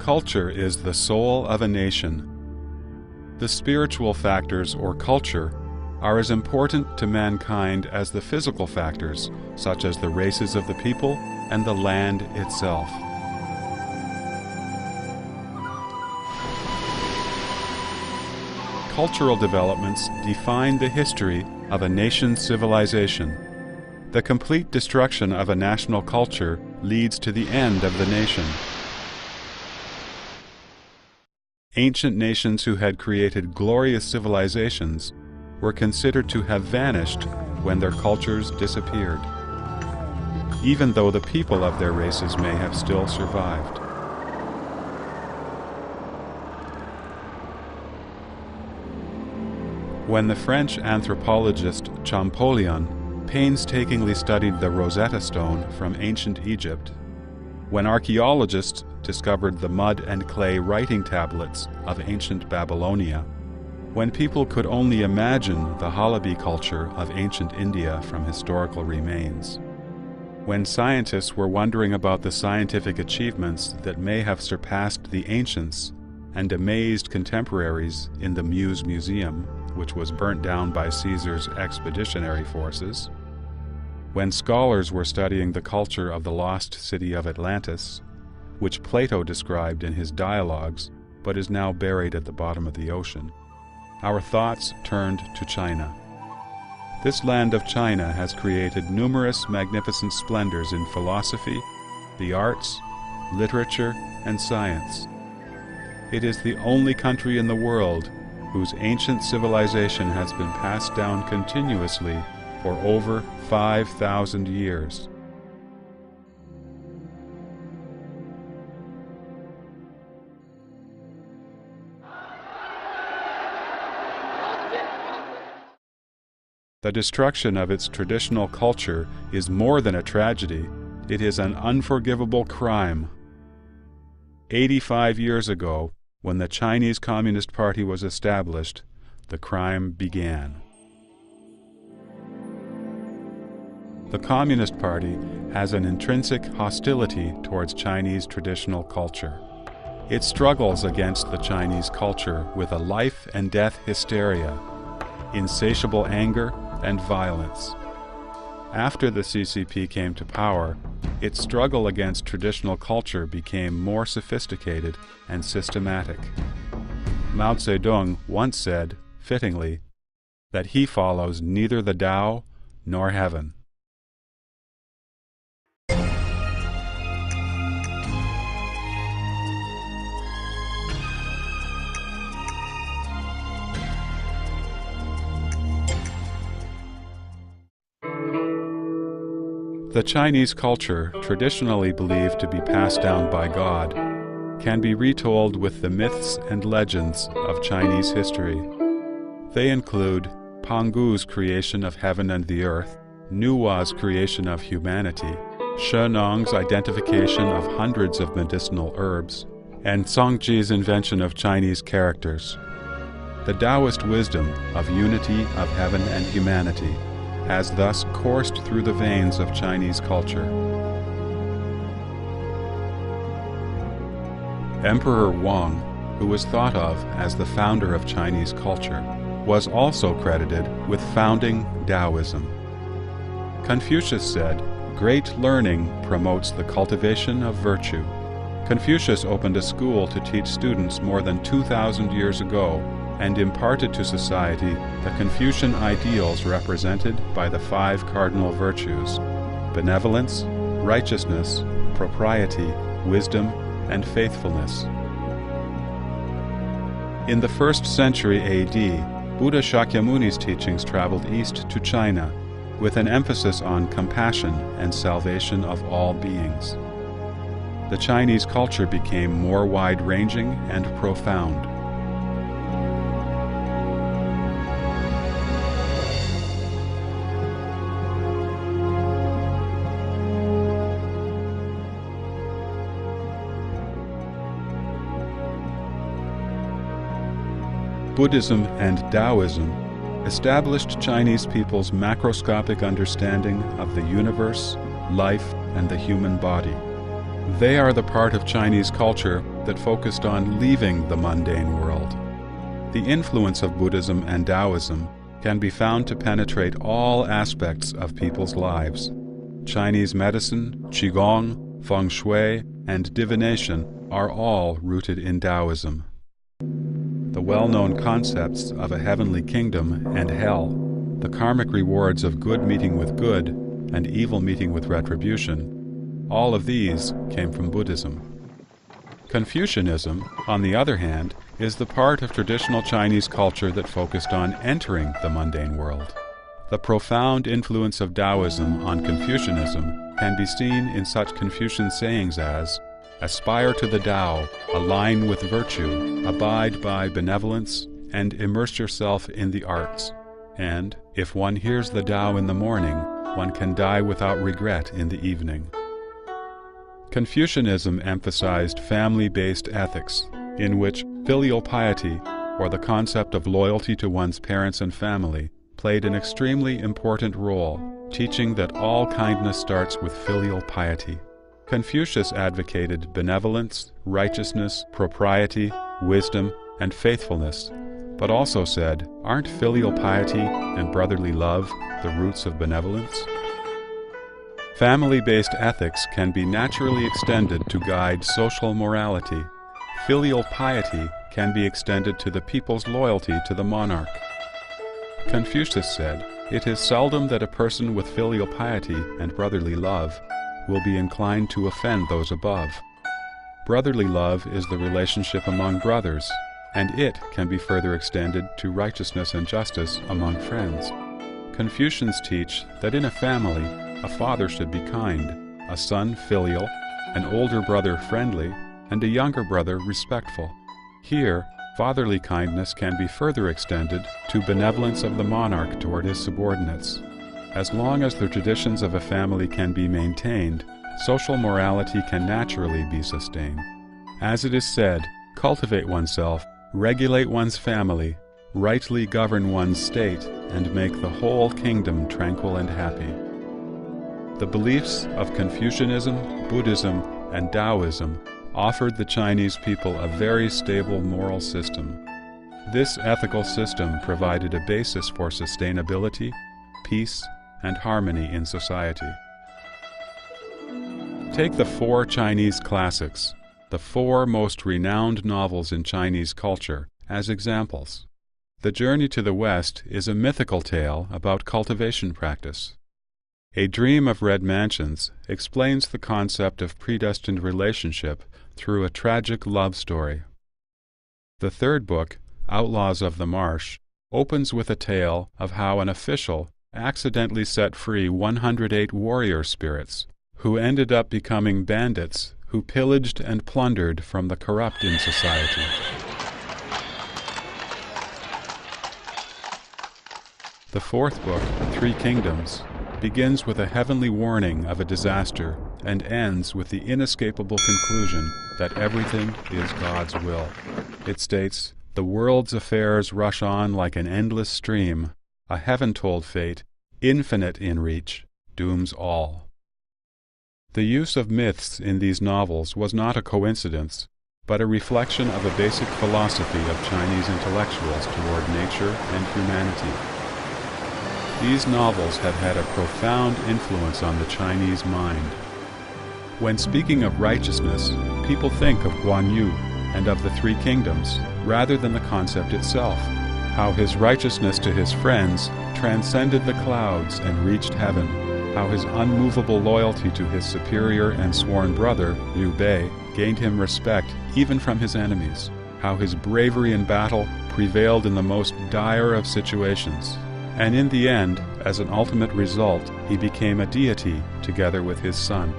Culture is the soul of a nation. The spiritual factors or culture are as important to mankind as the physical factors, such as the races of the people and the land itself. Cultural developments define the history of a nation's civilization. The complete destruction of a national culture leads to the end of the nation. Ancient nations who had created glorious civilizations were considered to have vanished when their cultures disappeared, even though the people of their races may have still survived. When the French anthropologist Champollion painstakingly studied the Rosetta Stone from ancient Egypt, when archaeologists discovered the mud and clay writing tablets of ancient Babylonia, when people could only imagine the Halabi culture of ancient India from historical remains, when scientists were wondering about the scientific achievements that may have surpassed the ancients and amazed contemporaries in the Muse Museum, which was burnt down by Caesar's expeditionary forces, when scholars were studying the culture of the lost city of Atlantis, which Plato described in his dialogues but is now buried at the bottom of the ocean, our thoughts turned to China. This land of China has created numerous magnificent splendors in philosophy, the arts, literature, and science. It is the only country in the world whose ancient civilization has been passed down continuously for over 5,000 years. The destruction of its traditional culture is more than a tragedy, it is an unforgivable crime. 85 years ago, when the Chinese Communist Party was established, the crime began. The Communist Party has an intrinsic hostility towards Chinese traditional culture. It struggles against the Chinese culture with a life and death hysteria, insatiable anger, and violence. After the CCP came to power, its struggle against traditional culture became more sophisticated and systematic. Mao Zedong once said, fittingly, that he follows neither the Tao nor heaven. The Chinese culture, traditionally believed to be passed down by God, can be retold with the myths and legends of Chinese history. They include Pangu's creation of heaven and the earth, Nuwa's creation of humanity, Shennong's identification of hundreds of medicinal herbs, and Songji's invention of Chinese characters. The Taoist wisdom of unity of heaven and humanity has thus coursed through the veins of Chinese culture. Emperor Wang, who was thought of as the founder of Chinese culture, was also credited with founding Taoism. Confucius said, "Great learning promotes the cultivation of virtue." Confucius opened a school to teach students more than 2,000 years ago and imparted to society the Confucian ideals represented by the 5 cardinal virtues: benevolence, righteousness, propriety, wisdom, and faithfulness. In the 1st century AD, Buddha Shakyamuni's teachings traveled east to China, with an emphasis on compassion and salvation of all beings. The Chinese culture became more wide-ranging and profound. Buddhism and Taoism established Chinese people's macroscopic understanding of the universe, life, and the human body. They are the part of Chinese culture that focused on leaving the mundane world. The influence of Buddhism and Taoism can be found to penetrate all aspects of people's lives. Chinese medicine, Qigong, Feng Shui, and divination are all rooted in Taoism. The well-known concepts of a heavenly kingdom and hell, the karmic rewards of good meeting with good and evil meeting with retribution, all of these came from Buddhism. Confucianism, on the other hand, is the part of traditional Chinese culture that focused on entering the mundane world. The profound influence of Taoism on Confucianism can be seen in such Confucian sayings as, "Aspire to the Tao, align with virtue, abide by benevolence, and immerse yourself in the arts," and, "If one hears the Tao in the morning, one can die without regret in the evening." Confucianism emphasized family-based ethics, in which filial piety, or the concept of loyalty to one's parents and family, played an extremely important role, teaching that all kindness starts with filial piety. Confucius advocated benevolence, righteousness, propriety, wisdom, and faithfulness, but also said, aren't filial piety and brotherly love the roots of benevolence? Family-based ethics can be naturally extended to guide social morality. Filial piety can be extended to the people's loyalty to the monarch. Confucius said, "It is seldom that a person with filial piety and brotherly love will be inclined to offend those above. Brotherly love is the relationship among brothers, and it can be further extended to righteousness and justice among friends." Confucians teach that in a family, a father should be kind, a son filial, an older brother friendly, and a younger brother respectful. Here, fatherly kindness can be further extended to benevolence of the monarch toward his subordinates. As long as the traditions of a family can be maintained, social morality can naturally be sustained. As it is said, cultivate oneself, regulate one's family, rightly govern one's state, and make the whole kingdom tranquil and happy. The beliefs of Confucianism, Buddhism, and Taoism offered the Chinese people a very stable moral system. This ethical system provided a basis for sustainability, peace, and harmony in society. Take the 4 Chinese classics, the 4 most renowned novels in Chinese culture, as examples. The Journey to the West is a mythical tale about cultivation practice. A Dream of Red Mansions explains the concept of predestined relationship through a tragic love story. The third book, Outlaws of the Marsh, opens with a tale of how an official accidentally set free 108 warrior spirits, who ended up becoming bandits who pillaged and plundered from the corrupt in society. The fourth book, Three Kingdoms, begins with a heavenly warning of a disaster and ends with the inescapable conclusion that everything is God's will. It states, "The world's affairs rush on like an endless stream. A heaven-told fate, infinite in reach, dooms all." The use of myths in these novels was not a coincidence, but a reflection of a basic philosophy of Chinese intellectuals toward nature and humanity. These novels have had a profound influence on the Chinese mind. When speaking of righteousness, people think of Guan Yu and of the Three Kingdoms, rather than the concept itself, how his righteousness to his friends transcended the clouds and reached heaven, how his unmovable loyalty to his superior and sworn brother, Liu Bei, gained him respect even from his enemies, how his bravery in battle prevailed in the most dire of situations, and in the end, as an ultimate result, he became a deity together with his son.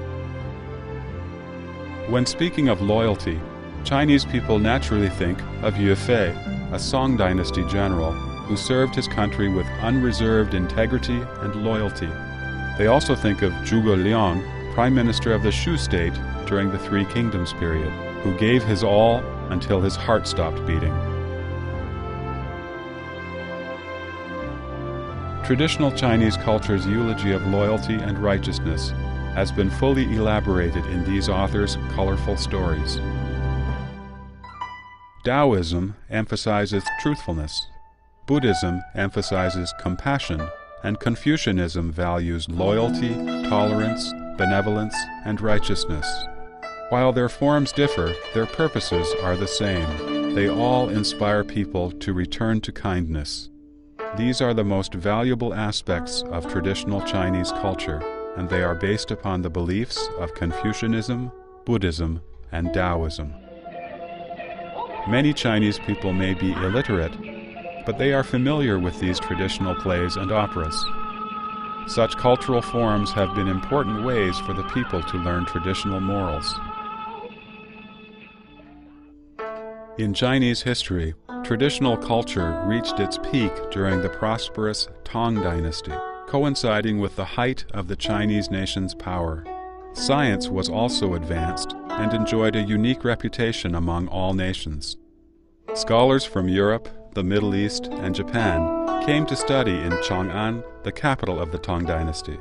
When speaking of loyalty, Chinese people naturally think of Yue Fei, a Song dynasty general who served his country with unreserved integrity and loyalty. They also think of Zhuge Liang, Prime Minister of the Shu state during the Three Kingdoms period, who gave his all until his heart stopped beating. Traditional Chinese culture's eulogy of loyalty and righteousness has been fully elaborated in these authors' colorful stories. Taoism emphasizes truthfulness. Buddhism emphasizes compassion, and Confucianism values loyalty, tolerance, benevolence, and righteousness. While their forms differ, their purposes are the same. They all inspire people to return to kindness. These are the most valuable aspects of traditional Chinese culture, and they are based upon the beliefs of Confucianism, Buddhism, and Taoism. Many Chinese people may be illiterate, but they are familiar with these traditional plays and operas. Such cultural forms have been important ways for the people to learn traditional morals. In Chinese history, traditional culture reached its peak during the prosperous Tang Dynasty, coinciding with the height of the Chinese nation's power. Science was also advanced and enjoyed a unique reputation among all nations. Scholars from Europe, the Middle East, and Japan came to study in Chang'an, the capital of the Tang Dynasty.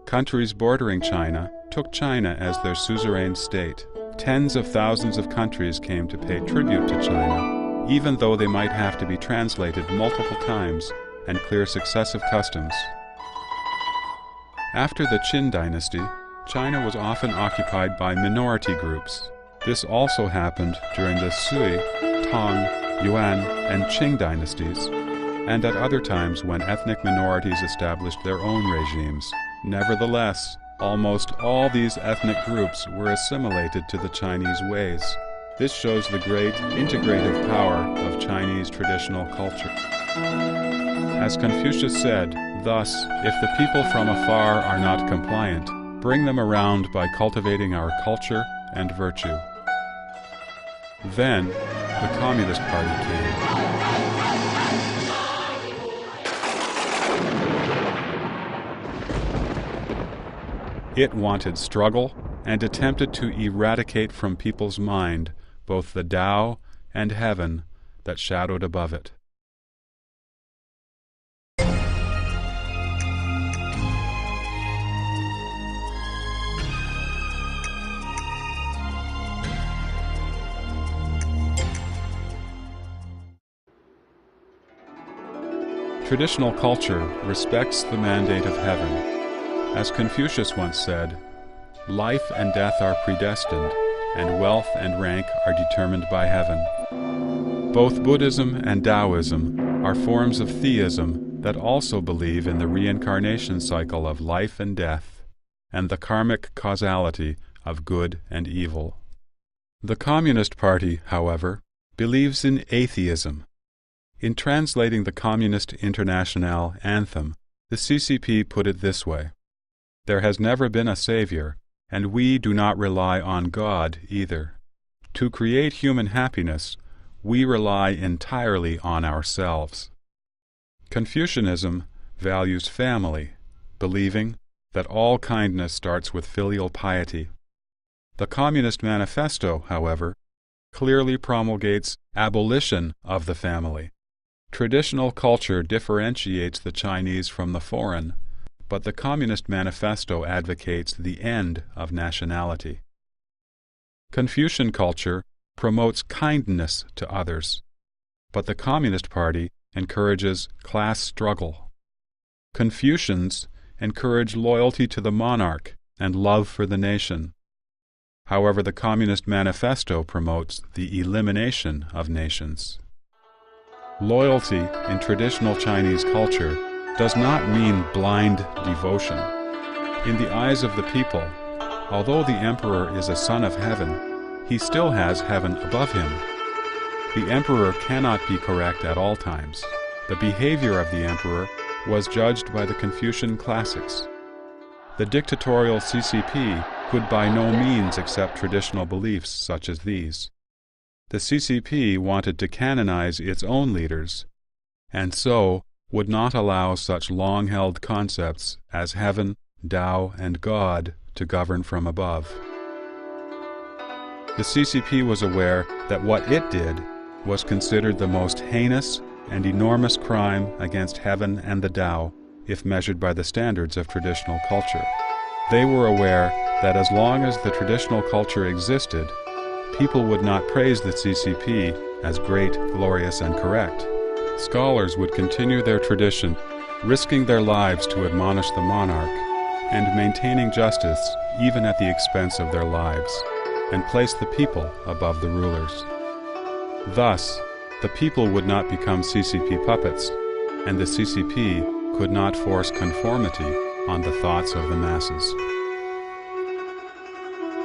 Countries bordering China took China as their suzerain state. Tens of thousands of countries came to pay tribute to China, even though they might have to be translated multiple times and clear successive customs. After the Qin dynasty, China was often occupied by minority groups. This also happened during the Sui, Tang, Yuan, and Qing dynasties, and at other times when ethnic minorities established their own regimes. Nevertheless, almost all these ethnic groups were assimilated to the Chinese ways. This shows the great integrative power of Chinese traditional culture. As Confucius said, thus, if the people from afar are not compliant, bring them around by cultivating our culture and virtue. Then, the Communist Party came. It wanted struggle and attempted to eradicate from people's mind both the Tao and heaven that shadowed above it. Traditional culture respects the mandate of heaven. As Confucius once said, life and death are predestined, and wealth and rank are determined by heaven. Both Buddhism and Taoism are forms of theism that also believe in the reincarnation cycle of life and death, and the karmic causality of good and evil. The Communist Party, however, believes in atheism. In translating the Communist Internationale anthem, the CCP put it this way: "There has never been a savior, and we do not rely on God either. To create human happiness, we rely entirely on ourselves." Confucianism values family, believing that all kindness starts with filial piety. The Communist Manifesto, however, clearly promulgates abolition of the family. Traditional culture differentiates the Chinese from the foreign, but the Communist Manifesto advocates the end of nationality. Confucian culture promotes kindness to others, but the Communist Party encourages class struggle. Confucians encourage loyalty to the monarch and love for the nation. However, the Communist Manifesto promotes the elimination of nations. Loyalty in traditional Chinese culture does not mean blind devotion. In the eyes of the people, although the emperor is a son of heaven, he still has heaven above him. The emperor cannot be correct at all times. The behavior of the emperor was judged by the Confucian classics. The dictatorial CCP could by no means accept traditional beliefs such as these. The CCP wanted to canonize its own leaders, and so would not allow such long-held concepts as heaven, Tao, and God to govern from above. The CCP was aware that what it did was considered the most heinous and enormous crime against heaven and the Tao, if measured by the standards of traditional culture. They were aware that as long as the traditional culture existed, people would not praise the CCP as great, glorious, and correct. Scholars would continue their tradition, risking their lives to admonish the monarch, and maintaining justice even at the expense of their lives, and place the people above the rulers. Thus, the people would not become CCP puppets, and the CCP could not force conformity on the thoughts of the masses.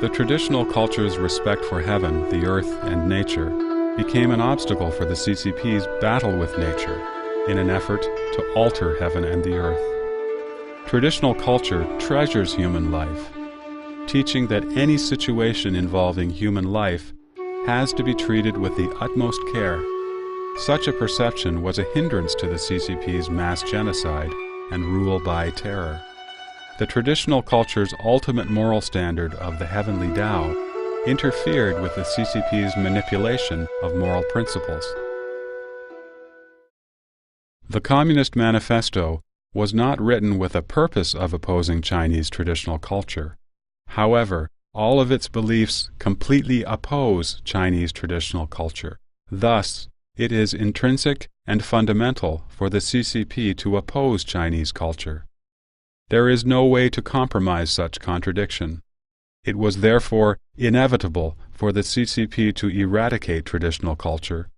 The traditional culture's respect for heaven, the earth, and nature became an obstacle for the CCP's battle with nature in an effort to alter heaven and the earth. Traditional culture treasures human life, teaching that any situation involving human life has to be treated with the utmost care. Such a perception was a hindrance to the CCP's mass genocide and rule by terror. The traditional culture's ultimate moral standard of the heavenly Tao interfered with the CCP's manipulation of moral principles. The Communist Manifesto was not written with a purpose of opposing Chinese traditional culture. However, all of its beliefs completely oppose Chinese traditional culture. Thus, it is intrinsic and fundamental for the CCP to oppose Chinese culture. There is no way to compromise such contradiction. It was therefore inevitable for the CCP to eradicate traditional culture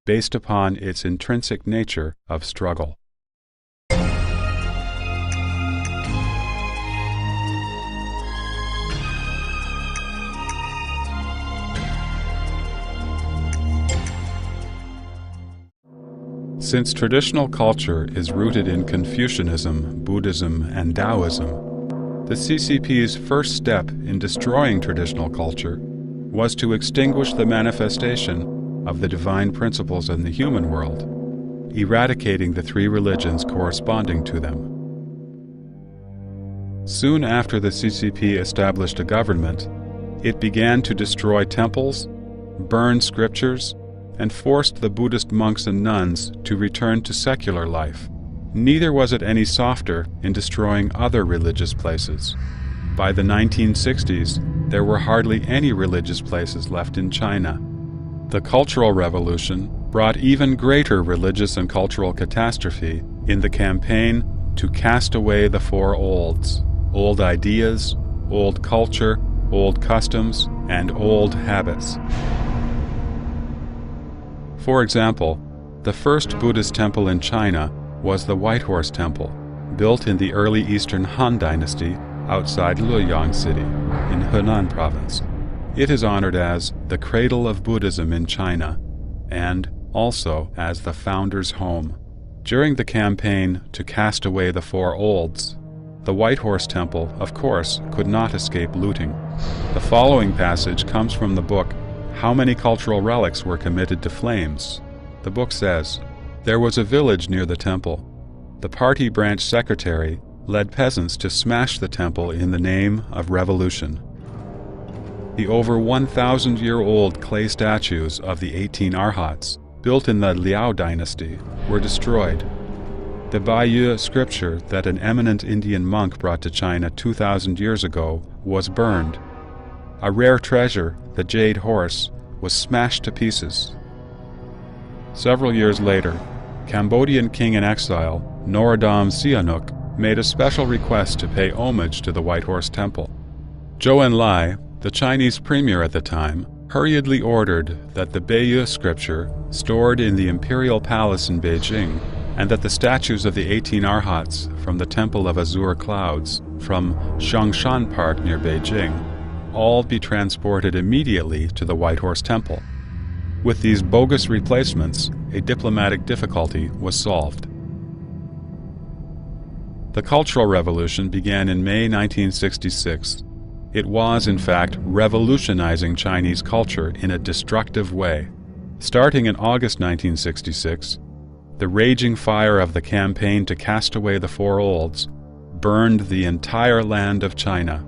based upon its intrinsic nature of struggle. Since traditional culture is rooted in Confucianism, Buddhism, and Taoism, the CCP's first step in destroying traditional culture was to extinguish the manifestation of the divine principles in the human world, eradicating the three religions corresponding to them. Soon after the CCP established a government, it began to destroy temples, burn scriptures, and forced the Buddhist monks and nuns to return to secular life. Neither was it any softer in destroying other religious places. By the 1960s, there were hardly any religious places left in China. The Cultural Revolution brought even greater religious and cultural catastrophe in the campaign to cast away the four olds: old ideas, old culture, old customs, and old habits. For example, the first Buddhist temple in China was the White Horse Temple, built in the early Eastern Han Dynasty outside Luoyang City in Henan Province. It is honored as the cradle of Buddhism in China and also as the founder's home. During the campaign to cast away the four olds, the White Horse Temple, of course, could not escape looting. The following passage comes from the book How Many Cultural Relics Were Committed to Flames? The book says, "There was a village near the temple. The party branch secretary led peasants to smash the temple in the name of revolution. The over 1,000-year-old clay statues of the 18 Arhats, built in the Liao dynasty, were destroyed. The Baiyu scripture that an eminent Indian monk brought to China 2,000 years ago was burned. A rare treasure, the jade horse, was smashed to pieces." Several years later, Cambodian king in exile, Norodom Sihanouk, made a special request to pay homage to the White Horse Temple. Zhou Enlai, the Chinese premier at the time, hurriedly ordered that the Baiyu scripture, stored in the imperial palace in Beijing, and that the statues of the 18 Arhats from the Temple of Azure Clouds from Xiangshan Park near Beijing all be transported immediately to the White Horse Temple. With these bogus replacements, a diplomatic difficulty was solved. The Cultural Revolution began in May 1966. It was, in fact, revolutionizing Chinese culture in a destructive way. Starting in August 1966, the raging fire of the campaign to cast away the four olds burned the entire land of China.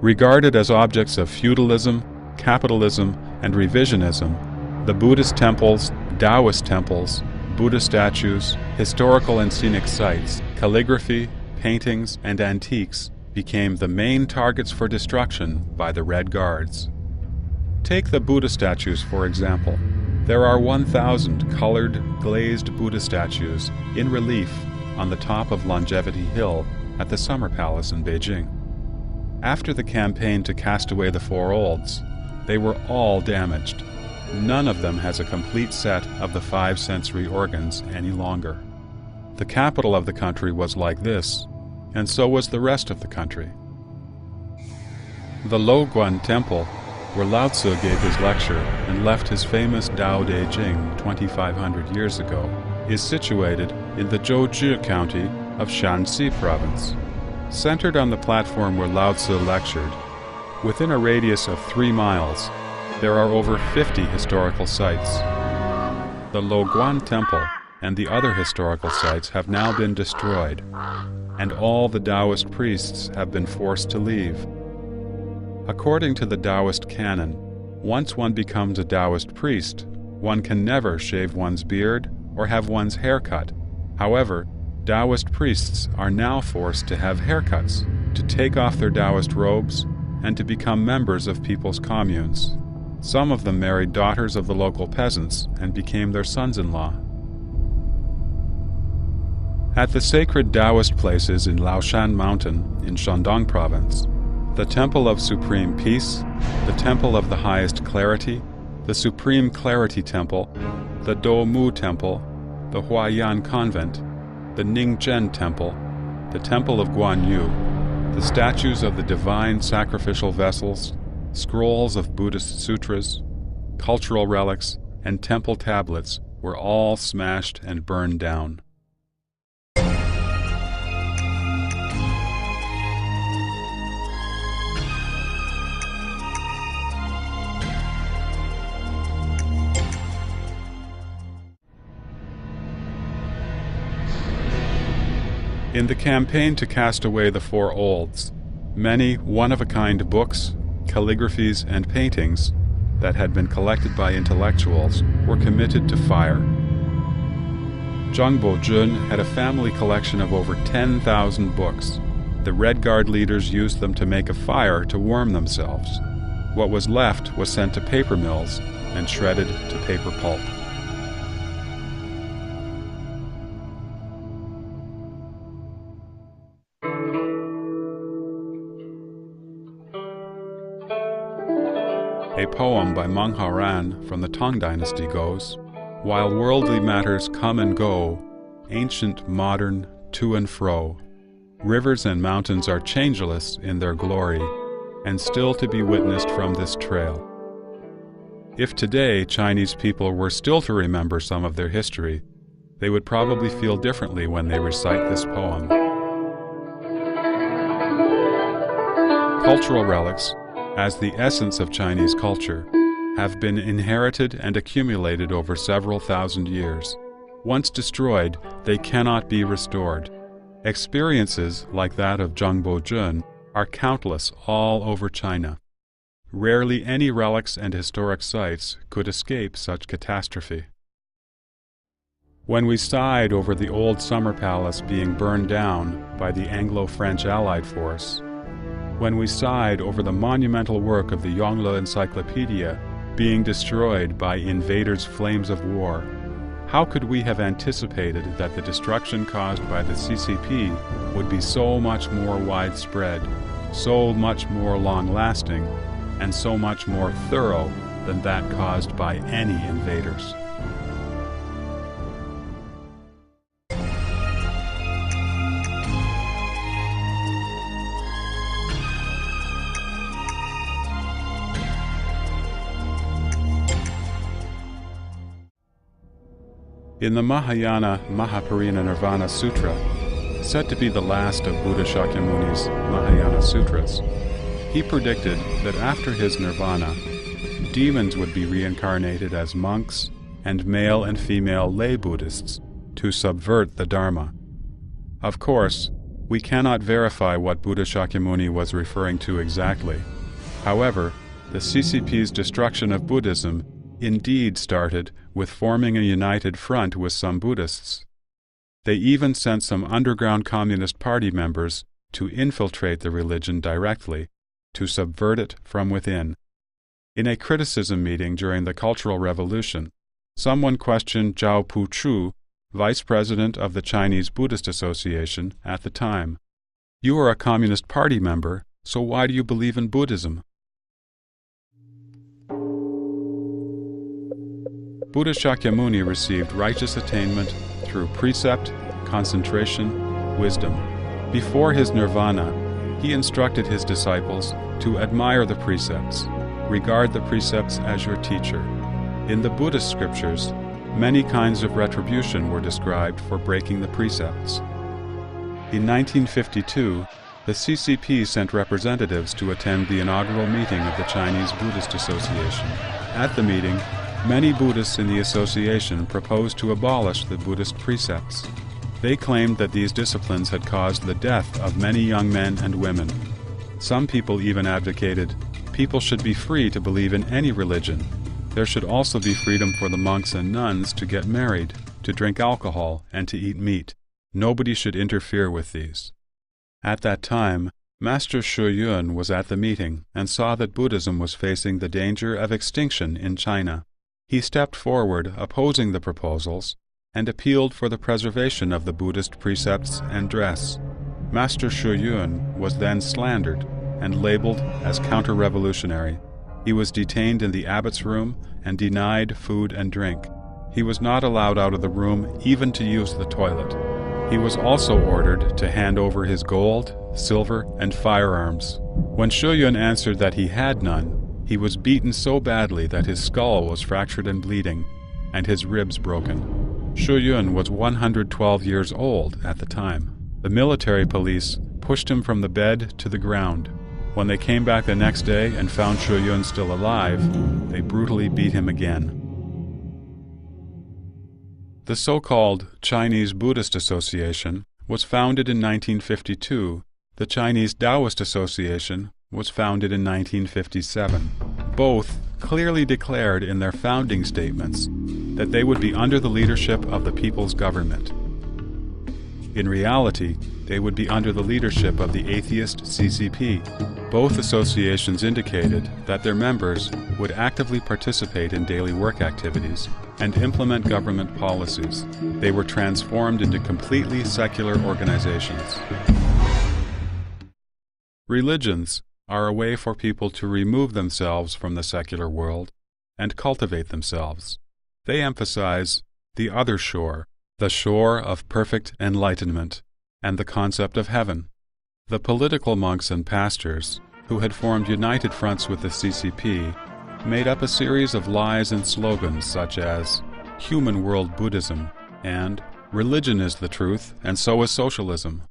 Regarded as objects of feudalism, capitalism, and revisionism, the Buddhist temples, Taoist temples, Buddha statues, historical and scenic sites, calligraphy, paintings, and antiques became the main targets for destruction by the Red Guards. Take the Buddha statues, for example. There are 1,000 colored, glazed Buddha statues in relief on the top of Longevity Hill at the Summer Palace in Beijing. After the campaign to cast away the four olds, they were all damaged. None of them has a complete set of the five sensory organs any longer. The capital of the country was like this, and so was the rest of the country. The Luoguan Temple, where Lao Tzu gave his lecture and left his famous Dao De Jing 2,500 years ago, is situated in the Zhouzhi County of Shanxi Province. Centered on the platform where Lao Tzu lectured, within a radius of 3 miles, there are over 50 historical sites. The Luoguan Temple and the other historical sites have now been destroyed, and all the Taoist priests have been forced to leave. According to the Taoist canon, once one becomes a Taoist priest, one can never shave one's beard or have one's hair cut. However, Taoist priests are now forced to have haircuts, to take off their Taoist robes, and to become members of people's communes. Some of them married daughters of the local peasants and became their sons-in-law. At the sacred Taoist places in Laoshan Mountain in Shandong Province, the Temple of Supreme Peace, the Temple of the Highest Clarity, the Supreme Clarity Temple, the Doumu Temple, the Huayan Convent, the Ningzhen Temple, the Temple of Guan Yu, the statues of the divine sacrificial vessels, scrolls of Buddhist sutras, cultural relics, and temple tablets were all smashed and burned down. In the campaign to cast away the four olds, many one-of-a-kind books, calligraphies, and paintings that had been collected by intellectuals were committed to fire. Zhang Bojun had a family collection of over 10,000 books. The Red Guard leaders used them to make a fire to warm themselves. What was left was sent to paper mills and shredded to paper pulp. A poem by Meng Haoran from the Tang Dynasty goes, "While worldly matters come and go, ancient, modern, to and fro, rivers and mountains are changeless in their glory, and still to be witnessed from this trail." If today Chinese people were still to remember some of their history, they would probably feel differently when they recite this poem. Cultural relics, as the essence of Chinese culture, have been inherited and accumulated over several thousand years. Once destroyed, they cannot be restored. Experiences like that of Zhang Bojun are countless all over China. Rarely any relics and historic sites could escape such catastrophe. When we sighed over the old summer palace being burned down by the Anglo-French Allied force, when we sighed over the monumental work of the Yongle Encyclopedia being destroyed by invaders' flames of war, how could we have anticipated that the destruction caused by the CCP would be so much more widespread, so much more long-lasting, and so much more thorough than that caused by any invaders? In the Mahayana Mahaparinirvana Sutra, said to be the last of Buddha Shakyamuni's Mahayana Sutras, he predicted that after his nirvana, demons would be reincarnated as monks and male and female lay Buddhists to subvert the Dharma. Of course, we cannot verify what Buddha Shakyamuni was referring to exactly. However, the CCP's destruction of Buddhism indeed started with forming a united front with some Buddhists. They even sent some underground Communist Party members to infiltrate the religion directly, to subvert it from within. In a criticism meeting during the Cultural Revolution, Someone questioned Zhao Puchu, vice president of the Chinese Buddhist Association at the time. "You are a Communist Party member, so why do you believe in Buddhism?" Buddha Shakyamuni received righteous attainment through precept, concentration, wisdom. Before his nirvana, he instructed his disciples to admire the precepts, regard the precepts as your teacher. In the Buddhist scriptures, many kinds of retribution were described for breaking the precepts. In 1952, the CCP sent representatives to attend the inaugural meeting of the Chinese Buddhist Association. At the meeting, many Buddhists in the association proposed to abolish the Buddhist precepts. They claimed that these disciplines had caused the death of many young men and women. Some people even advocated people should be free to believe in any religion. There should also be freedom for the monks and nuns to get married, to drink alcohol, and to eat meat. Nobody should interfere with these. At that time, Master Shu Yun was at the meeting and saw that Buddhism was facing the danger of extinction in China. He stepped forward opposing the proposals and appealed for the preservation of the Buddhist precepts and dress. Master Shu Yun was then slandered and labeled as counter-revolutionary. He was detained in the abbot's room and denied food and drink. He was not allowed out of the room even to use the toilet. He was also ordered to hand over his gold, silver, and firearms. When Shu Yun answered that he had none, he was beaten so badly that his skull was fractured and bleeding, and his ribs broken. Shu Yun was 112 years old at the time. The military police pushed him from the bed to the ground. When they came back the next day and found Shu Yun still alive, they brutally beat him again. The so-called Chinese Buddhist Association was founded in 1952. The Chinese Taoist Association was founded in 1957. Both clearly declared in their founding statements that they would be under the leadership of the people's government. In reality, they would be under the leadership of the atheist CCP. Both associations indicated that their members would actively participate in daily work activities and implement government policies. They were transformed into completely secular organizations. Religions are a way for people to remove themselves from the secular world and cultivate themselves. They emphasize the other shore, the shore of perfect enlightenment, and the concept of heaven. The political monks and pastors, who had formed united fronts with the CCP, made up a series of lies and slogans such as "Human World Buddhism" and "Religion is the truth, and so is socialism."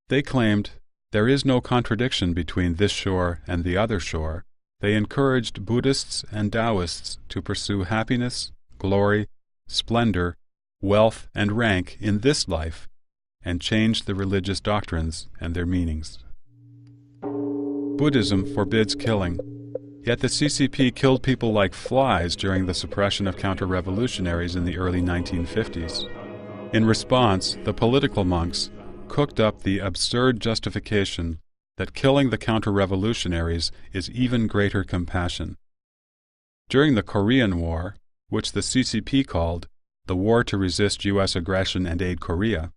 They claimed there is no contradiction between this shore and the other shore. They encouraged Buddhists and Taoists to pursue happiness, glory, splendor, wealth, and rank in this life, and changed the religious doctrines and their meanings. Buddhism forbids killing, yet the CCP killed people like flies during the suppression of counter-revolutionaries in the early 1950s. In response, the political monks cooked up the absurd justification that killing the counter-revolutionaries is even greater compassion. During the Korean War, which the CCP called the War to Resist U.S. Aggression and Aid Korea,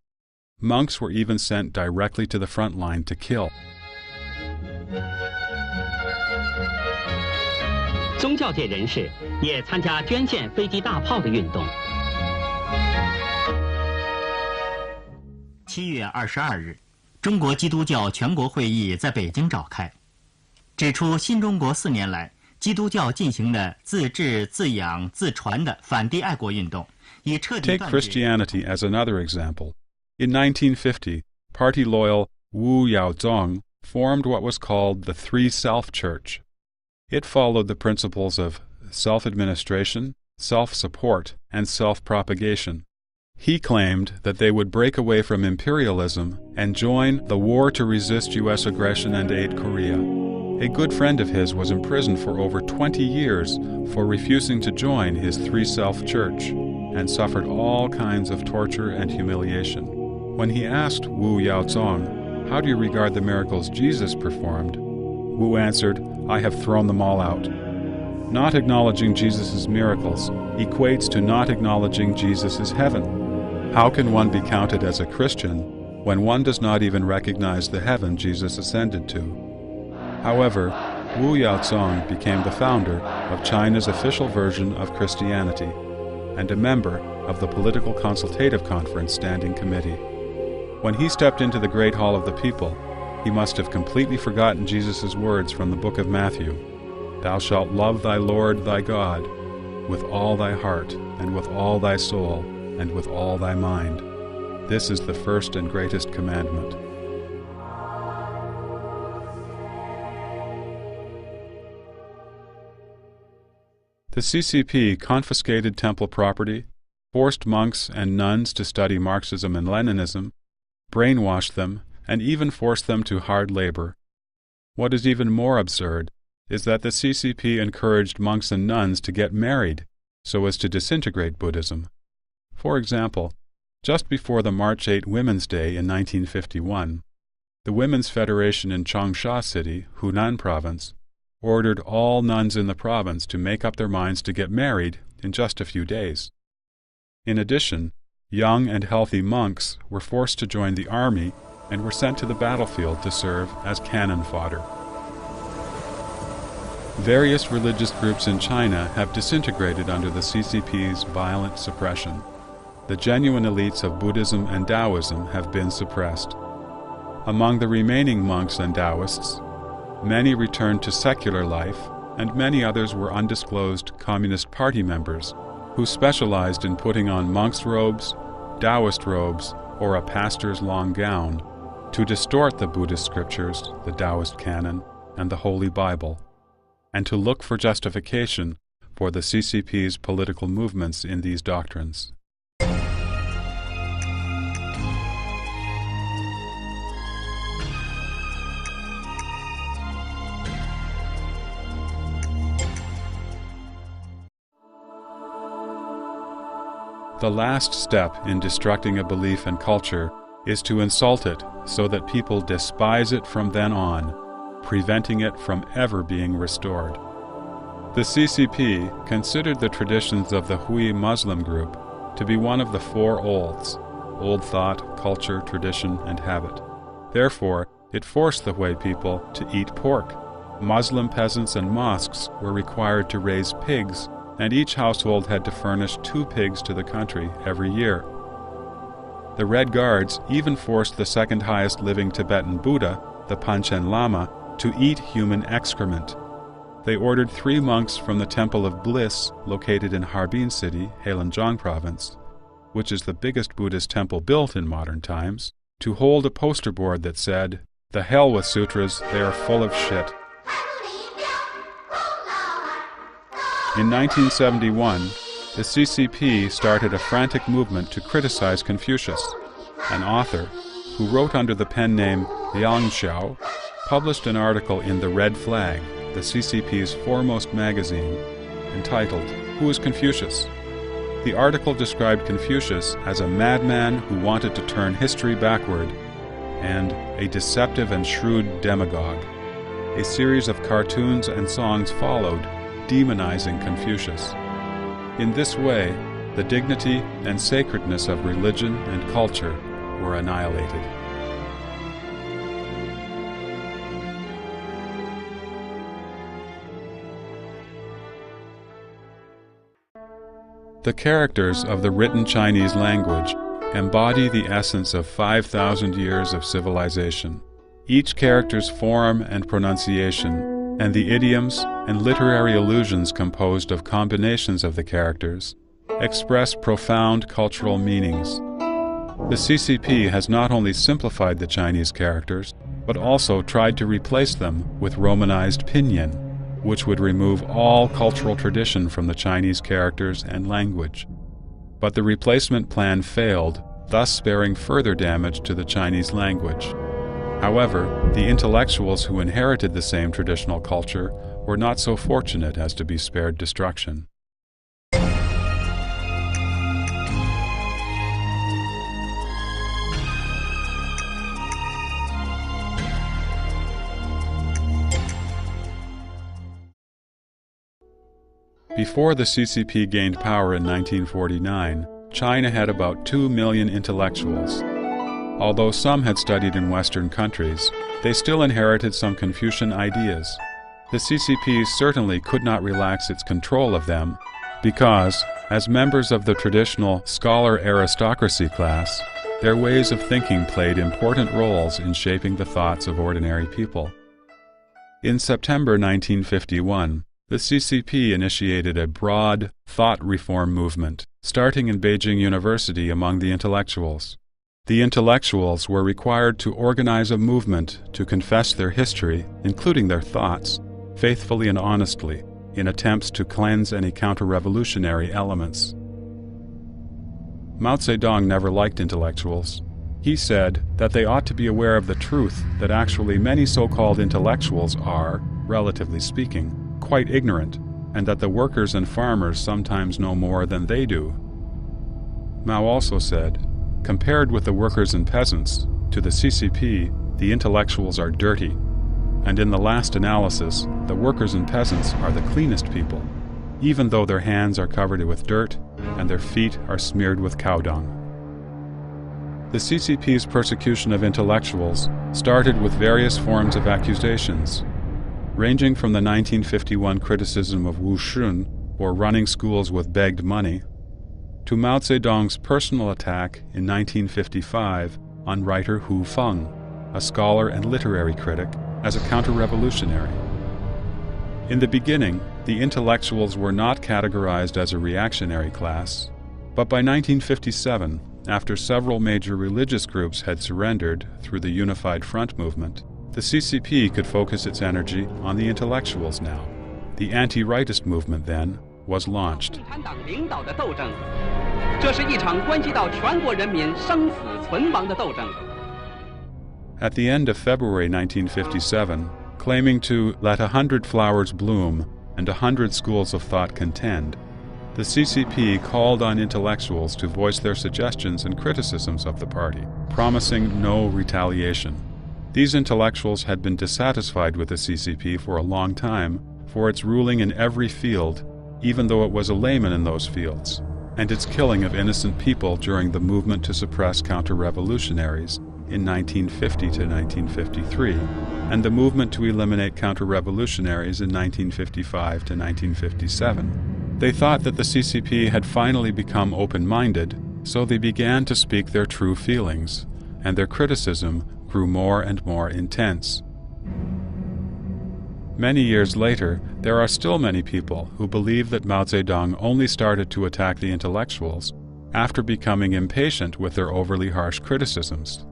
monks were even sent directly to the front line to kill. 宗教界人士也参加捐献飞机大炮的运动。7月22日，中国基督教全国会议在北京召开，指出新中国4年来，基督教进行的自治、自养、自传的反帝爱国运动，以彻底 Take Christianity as another example. In 1950, party-loyal Wu Yaozong formed what was called the Three Self Church. It followed the principles of self-administration, self-support, and self-propagation. He claimed that they would break away from imperialism and join the war to resist U.S. aggression and aid Korea. A good friend of his was imprisoned for over 20 years for refusing to join his Three Self Church and suffered all kinds of torture and humiliation. When he asked Wu Yaozong, "How do you regard the miracles Jesus performed?" Wu answered, "I have thrown them all out." Not acknowledging Jesus' miracles equates to not acknowledging Jesus' heaven. How can one be counted as a Christian when one does not even recognize the heaven Jesus ascended to? However, Wu Yaozong became the founder of China's official version of Christianity and a member of the Political Consultative Conference Standing Committee. When he stepped into the Great Hall of the People, he must have completely forgotten Jesus' words from the book of Matthew, "Thou shalt love thy Lord thy God with all thy heart, and with all thy soul, and with all thy mind. This is the first and greatest commandment." The CCP confiscated temple property, forced monks and nuns to study Marxism and Leninism, brainwashed them, and even forced them to hard labor. What is even more absurd is that the CCP encouraged monks and nuns to get married so as to disintegrate Buddhism. For example, just before the March 8 Women's Day in 1951, the Women's Federation in Changsha City, Hunan Province, ordered all nuns in the province to make up their minds to get married in just a few days. In addition, young and healthy monks were forced to join the army and were sent to the battlefield to serve as cannon fodder. Various religious groups in China have disintegrated under the CCP's violent suppression. The genuine elites of Buddhism and Taoism have been suppressed. Among the remaining monks and Taoists, many returned to secular life, and many others were undisclosed Communist Party members who specialized in putting on monk's robes, Taoist robes, or a pastor's long gown to distort the Buddhist scriptures, the Taoist canon, and the Holy Bible, and to look for justification for the CCP's political movements in these doctrines. The last step in destructing a belief and culture is to insult it so that people despise it from then on, preventing it from ever being restored. The CCP considered the traditions of the Hui Muslim group to be one of the four olds: old thought, culture, tradition, and habit. Therefore, it forced the Hui people to eat pork. Muslim peasants and mosques were required to raise pigs, and each household had to furnish 2 pigs to the country every year. The Red Guards even forced the second highest living Tibetan Buddha, the Panchen Lama, to eat human excrement. They ordered 3 monks from the Temple of Bliss, located in Harbin City, Heilongjiang Province, which is the biggest Buddhist temple built in modern times, to hold a poster board that said, "The hell with sutras, they are full of shit." In 1971, the CCP started a frantic movement to criticize Confucius. An author, who wrote under the pen name Liang Xiao, published an article in The Red Flag, the CCP's foremost magazine, entitled, "Who is Confucius?" The article described Confucius as a madman who wanted to turn history backward and a deceptive and shrewd demagogue. A series of cartoons and songs followed, demonizing Confucius. In this way, the dignity and sacredness of religion and culture were annihilated. The characters of the written Chinese language embody the essence of 5,000 years of civilization. Each character's form and pronunciation, and the idioms and literary allusions composed of combinations of the characters, express profound cultural meanings. The CCP has not only simplified the Chinese characters, but also tried to replace them with Romanized pinyin, which would remove all cultural tradition from the Chinese characters and language. But the replacement plan failed, thus sparing further damage to the Chinese language. However, the intellectuals who inherited the same traditional culture were not so fortunate as to be spared destruction. Before the CCP gained power in 1949, China had about 2 million intellectuals. Although some had studied in Western countries, they still inherited some Confucian ideas. The CCP certainly could not relax its control of them because, as members of the traditional scholar aristocracy class, their ways of thinking played important roles in shaping the thoughts of ordinary people. In September 1951, the CCP initiated a broad thought reform movement, starting in Beijing University among the intellectuals. The intellectuals were required to organize a movement to confess their history, including their thoughts, faithfully and honestly, in attempts to cleanse any counter-revolutionary elements. Mao Zedong never liked intellectuals. He said that they ought to be aware of the truth that actually many so-called intellectuals are, relatively speaking, quite ignorant, and that the workers and farmers sometimes know more than they do. Mao also said, compared with the workers and peasants, to the CCP, the intellectuals are dirty, and in the last analysis, the workers and peasants are the cleanest people, even though their hands are covered with dirt and their feet are smeared with cow dung. The CCP's persecution of intellectuals started with various forms of accusations, ranging from the 1951 criticism of Wu Shun, or running schools with begged money, to Mao Zedong's personal attack in 1955 on writer Hu Feng, a scholar and literary critic, as a counter-revolutionary. In the beginning, the intellectuals were not categorized as a reactionary class, but by 1957, after several major religious groups had surrendered through the Unified Front movement, the CCP could focus its energy on the intellectuals now. The anti-rightist movement, then, was launched. At the end of February 1957, claiming to let 100 flowers bloom and 100 schools of thought contend, the CCP called on intellectuals to voice their suggestions and criticisms of the party, promising no retaliation. These intellectuals had been dissatisfied with the CCP for a long time for its ruling in every field, even though it was a layman in those fields, and its killing of innocent people during the movement to suppress counter-revolutionaries in 1950 to 1953, and the movement to eliminate counter-revolutionaries in 1955 to 1957. They thought that the CCP had finally become open-minded, so they began to speak their true feelings, and their criticism grew more and more intense. Many years later, there are still many people who believe that Mao Zedong only started to attack the intellectuals after becoming impatient with their overly harsh criticisms.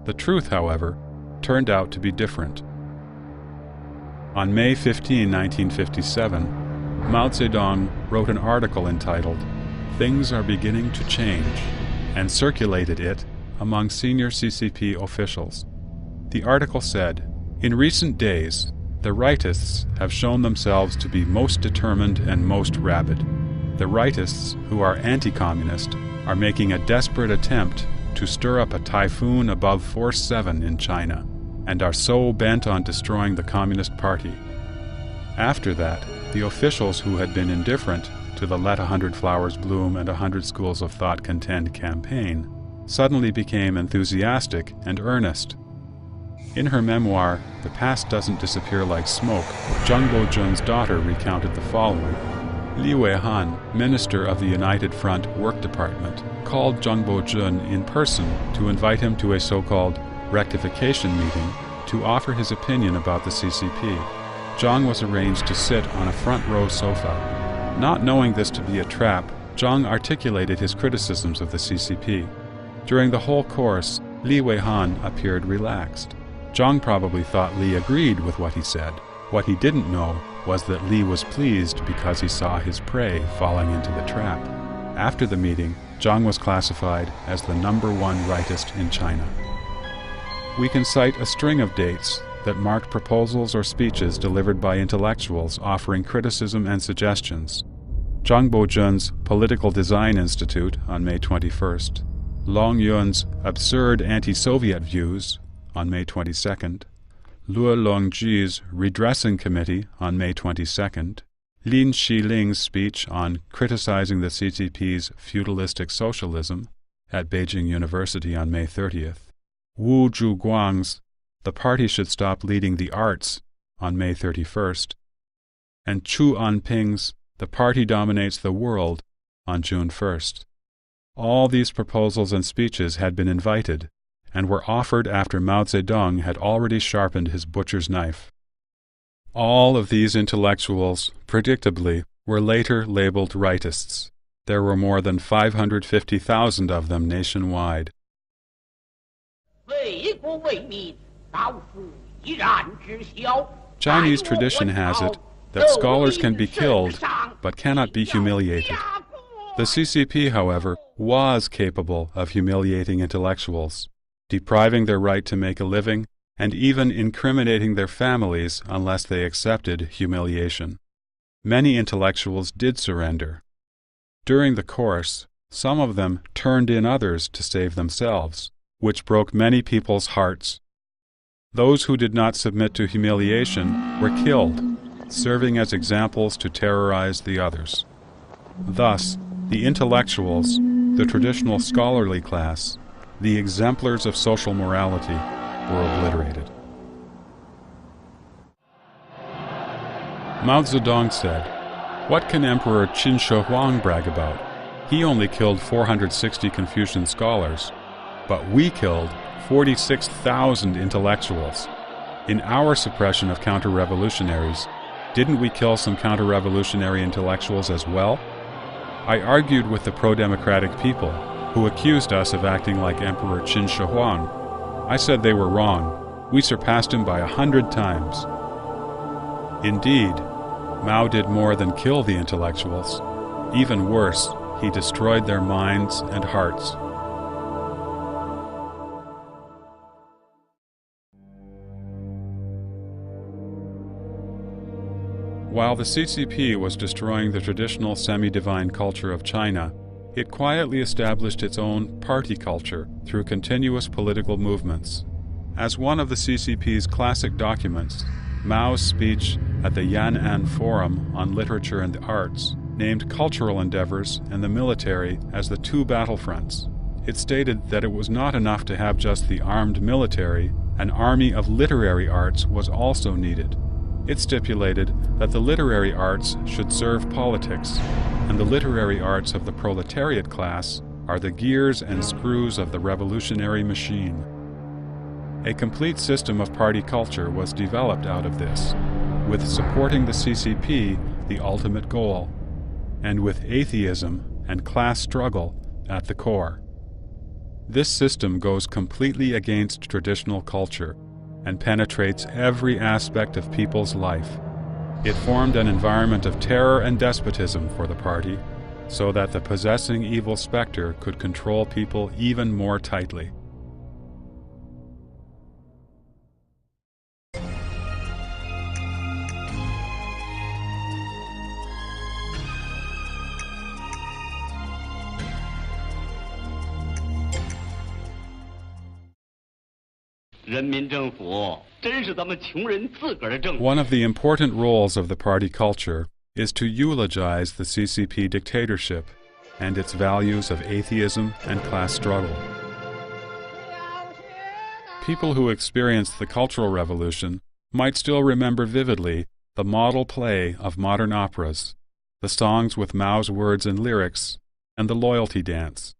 The truth, however, turned out to be different. On May 15, 1957, Mao Zedong wrote an article entitled, "Things Are Beginning to Change," and circulated it among senior CCP officials. The article said, "In recent days, the rightists have shown themselves to be most determined and most rabid. The rightists, who are anti-communist, are making a desperate attempt to stir up a typhoon above Force 7 in China, and are so bent on destroying the Communist Party." After that, the officials who had been indifferent to the Let 100 Flowers Bloom and 100 Schools of Thought Contend campaign suddenly became enthusiastic and earnest. In her memoir, The Past Doesn't Disappear Like Smoke, Zhang Bojun's daughter recounted the following. Li Weihan, minister of the United Front Work Department, called Zhang Bojun in person to invite him to a so-called rectification meeting to offer his opinion about the CCP. Zhang was arranged to sit on a front-row sofa. Not knowing this to be a trap, Zhang articulated his criticisms of the CCP. During the whole course, Li Weihan appeared relaxed. Zhang probably thought Li agreed with what he said. What he didn't know was that Li was pleased because he saw his prey falling into the trap. After the meeting, Zhang was classified as the #1 rightist in China. We can cite a string of dates that marked proposals or speeches delivered by intellectuals offering criticism and suggestions. Zhang Bojun's Political Design Institute on May 21st, Long Yun's Absurd Anti-Soviet Views on May 22nd, Luo Longji's Redressing Committee on May 22nd, Lin Xiling's speech on criticizing the CCP's feudalistic socialism at Beijing University on May 30th, Wu Zhuguang's "The party should stop leading the arts" on May 31st, and Chu Anping's "The party dominates the world" on June 1st. All these proposals and speeches had been invited and were offered after Mao Zedong had already sharpened his butcher's knife. All of these intellectuals, predictably, were later labeled rightists. There were more than 550,000 of them nationwide. Chinese tradition has it that scholars can be killed but cannot be humiliated. The CCP, however, was capable of humiliating intellectuals, depriving their right to make a living, and even incriminating their families unless they accepted humiliation. Many intellectuals did surrender. During the course, some of them turned in others to save themselves, which broke many people's hearts. Those who did not submit to humiliation were killed, serving as examples to terrorize the others. Thus, the intellectuals, the traditional scholarly class, the exemplars of social morality, were obliterated. Mao Zedong said, "What can Emperor Qin Shi Huang brag about? He only killed 460 Confucian scholars, but we killed 46,000 intellectuals. In our suppression of counter-revolutionaries, didn't we kill some counter-revolutionary intellectuals as well?" I argued with the pro-democratic people, who accused us of acting like Emperor Qin Shi Huang. I said they were wrong. We surpassed him by 100 times. Indeed, Mao did more than kill the intellectuals. Even worse, he destroyed their minds and hearts. While the CCP was destroying the traditional semi-divine culture of China, it quietly established its own party culture through continuous political movements. As one of the CCP's classic documents, Mao's speech at the Yan'an Forum on Literature and the Arts named cultural endeavors and the military as the two battlefronts. It stated that it was not enough to have just the armed military, an army of literary arts was also needed. It stipulated that the literary arts should serve politics, and the literary arts of the proletariat class are the gears and screws of the revolutionary machine. A complete system of party culture was developed out of this, with supporting the CCP the ultimate goal, and with atheism and class struggle at the core. This system goes completely against traditional culture and penetrates every aspect of people's life. It formed an environment of terror and despotism for the party, so that the possessing evil specter could control people even more tightly. One of the important roles of the party culture is to eulogize the CCP dictatorship and its values of atheism and class struggle. People who experienced the Cultural Revolution might still remember vividly the model play of modern operas, the songs with Mao's words and lyrics, and the loyalty dance.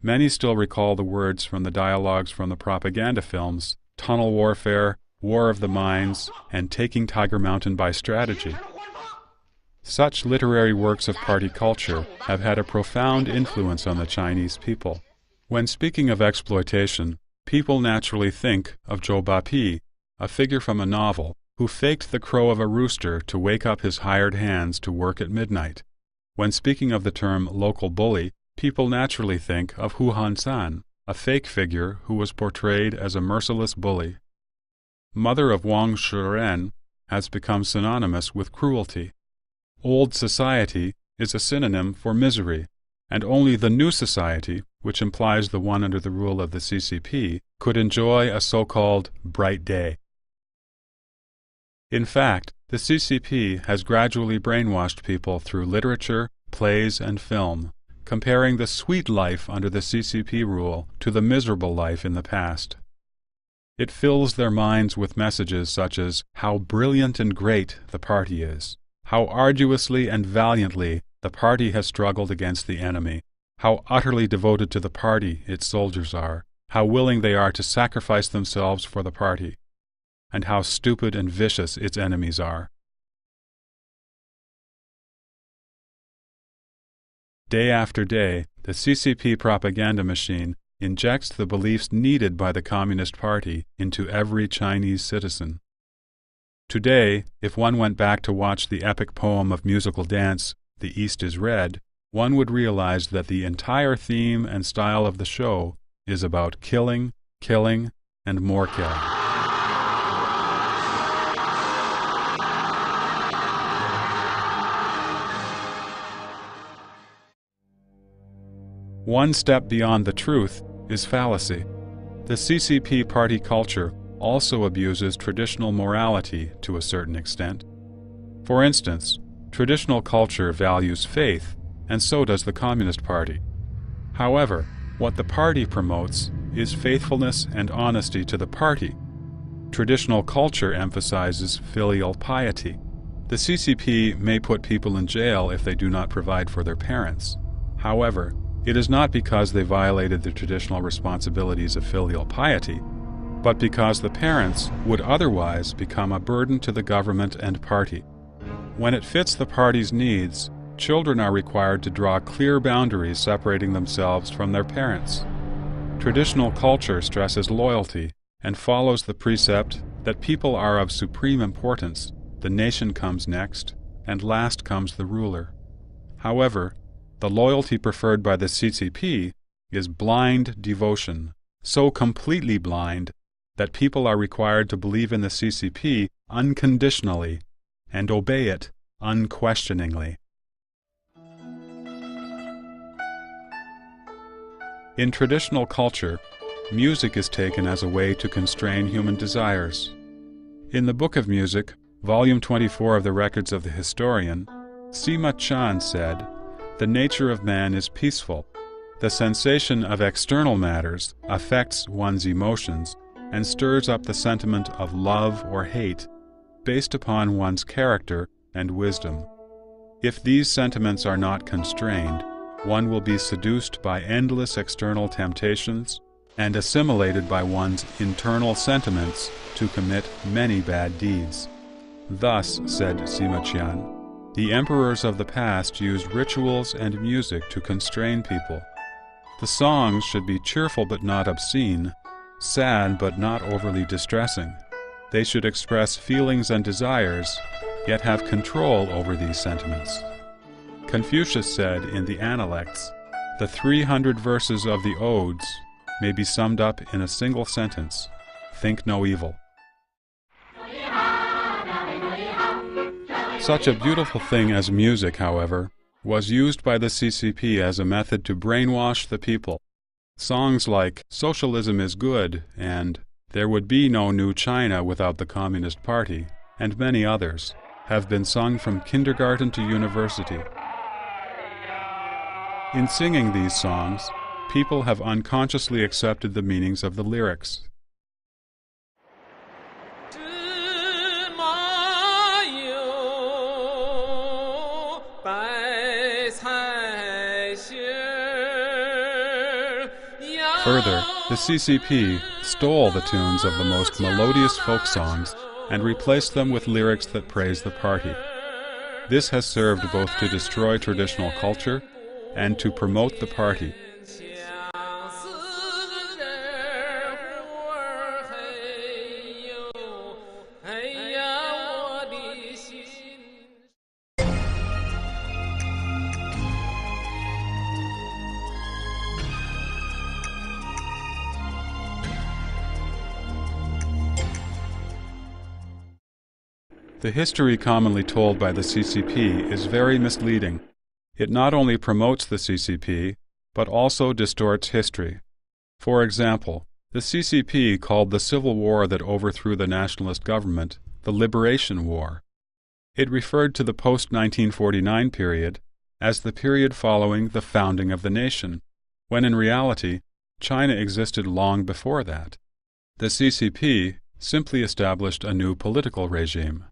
Many still recall the words from the dialogues from the propaganda films Tunnel Warfare, War of the Mines, and Taking Tiger Mountain by Strategy. Such literary works of party culture have had a profound influence on the Chinese people. When speaking of exploitation, people naturally think of Zhou Bapi, a figure from a novel, who faked the crow of a rooster to wake up his hired hands to work at midnight. When speaking of the term local bully, people naturally think of Hu Hansan, a fake figure who was portrayed as a merciless bully. Mother of Wang Shiren has become synonymous with cruelty. Old society is a synonym for misery, and only the new society, which implies the one under the rule of the CCP, could enjoy a so-called bright day. In fact, the The CCP has gradually brainwashed people through literature, plays, and film, comparing the sweet life under the CCP rule to the miserable life in the past. It fills their minds with messages such as how brilliant and great the party is, how arduously and valiantly the party has struggled against the enemy, how utterly devoted to the party its soldiers are, how willing they are to sacrifice themselves for the party, and how stupid and vicious its enemies are. Day after day, the CCP propaganda machine injects the beliefs needed by the Communist Party into every Chinese citizen. Today, if one went back to watch the epic poem of musical dance, The East is Red, one would realize that the entire theme and style of the show is about killing, killing, and more killing. One step beyond the truth is fallacy. The CCP party culture also abuses traditional morality to a certain extent. For instance, traditional culture values faith, and so does the Communist Party. However, what the party promotes is faithfulness and honesty to the party. Traditional culture emphasizes filial piety. The CCP may put people in jail if they do not provide for their parents. However, it is not because they violated the traditional responsibilities of filial piety, but because the parents would otherwise become a burden to the government and party. When it fits the party's needs, children are required to draw clear boundaries separating themselves from their parents. Traditional culture stresses loyalty and follows the precept that people are of supreme importance, the nation comes next, and last comes the ruler. However, the loyalty preferred by the CCP is blind devotion, so completely blind that people are required to believe in the CCP unconditionally and obey it unquestioningly. In traditional culture, music is taken as a way to constrain human desires. In the Book of Music, Volume 24 of the Records of the Historian, Sima Chan said, "The nature of man is peaceful. The sensation of external matters affects one's emotions and stirs up the sentiment of love or hate based upon one's character and wisdom. If these sentiments are not constrained, one will be seduced by endless external temptations and assimilated by one's internal sentiments to commit many bad deeds." Thus, said Sima Qian, the emperors of the past used rituals and music to constrain people. The songs should be cheerful but not obscene, sad but not overly distressing. They should express feelings and desires, yet have control over these sentiments. Confucius said in the Analects, "The 300 verses of the Odes may be summed up in a single sentence: think no evil." Such a beautiful thing as music, however, was used by the CCP as a method to brainwash the people. Songs like "Socialism is Good" and "There Would Be No New China Without the Communist Party," and many others, have been sung from kindergarten to university. In singing these songs, people have unconsciously accepted the meanings of the lyrics. Further, the CCP stole the tunes of the most melodious folk songs and replaced them with lyrics that praise the party. This has served both to destroy traditional culture and to promote the party. The history commonly told by the CCP is very misleading. It not only promotes the CCP, but also distorts history. For example, the CCP called the civil war that overthrew the nationalist government the Liberation War. It referred to the post-1949 period as the period following the founding of the nation, when in reality, China existed long before that. The CCP simply established a new political regime.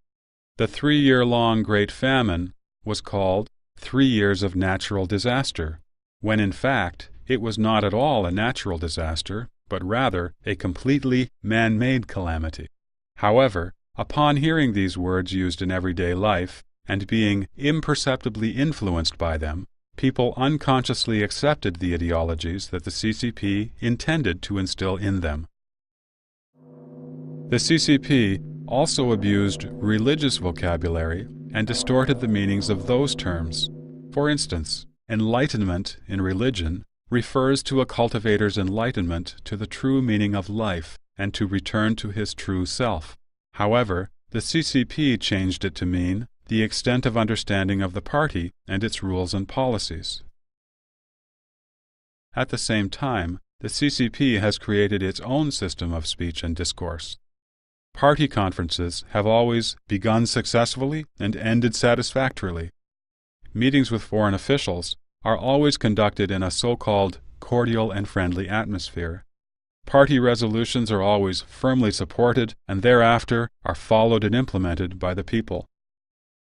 The 3-year-long Great Famine was called 3 years of natural disaster, when in fact it was not at all a natural disaster, but rather a completely man-made calamity. However, upon hearing these words used in everyday life and being imperceptibly influenced by them, people unconsciously accepted the ideologies that the CCP intended to instill in them. The CCP also abused religious vocabulary and distorted the meanings of those terms. For instance, enlightenment in religion refers to a cultivator's enlightenment to the true meaning of life and to return to his true self. However, the CCP changed it to mean the extent of understanding of the party and its rules and policies. At the same time, the CCP has created its own system of speech and discourse. Party conferences have always begun successfully and ended satisfactorily. Meetings with foreign officials are always conducted in a so-called cordial and friendly atmosphere. Party resolutions are always firmly supported and thereafter are followed and implemented by the people.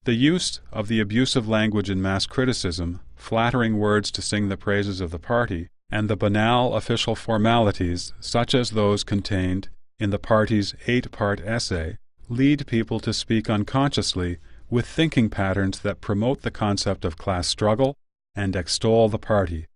The use of the abusive language in mass criticism, flattering words to sing the praises of the party, and the banal official formalities such as those contained in the party's 8-part essay lead people to speak unconsciously with thinking patterns that promote the concept of class struggle and extol the party.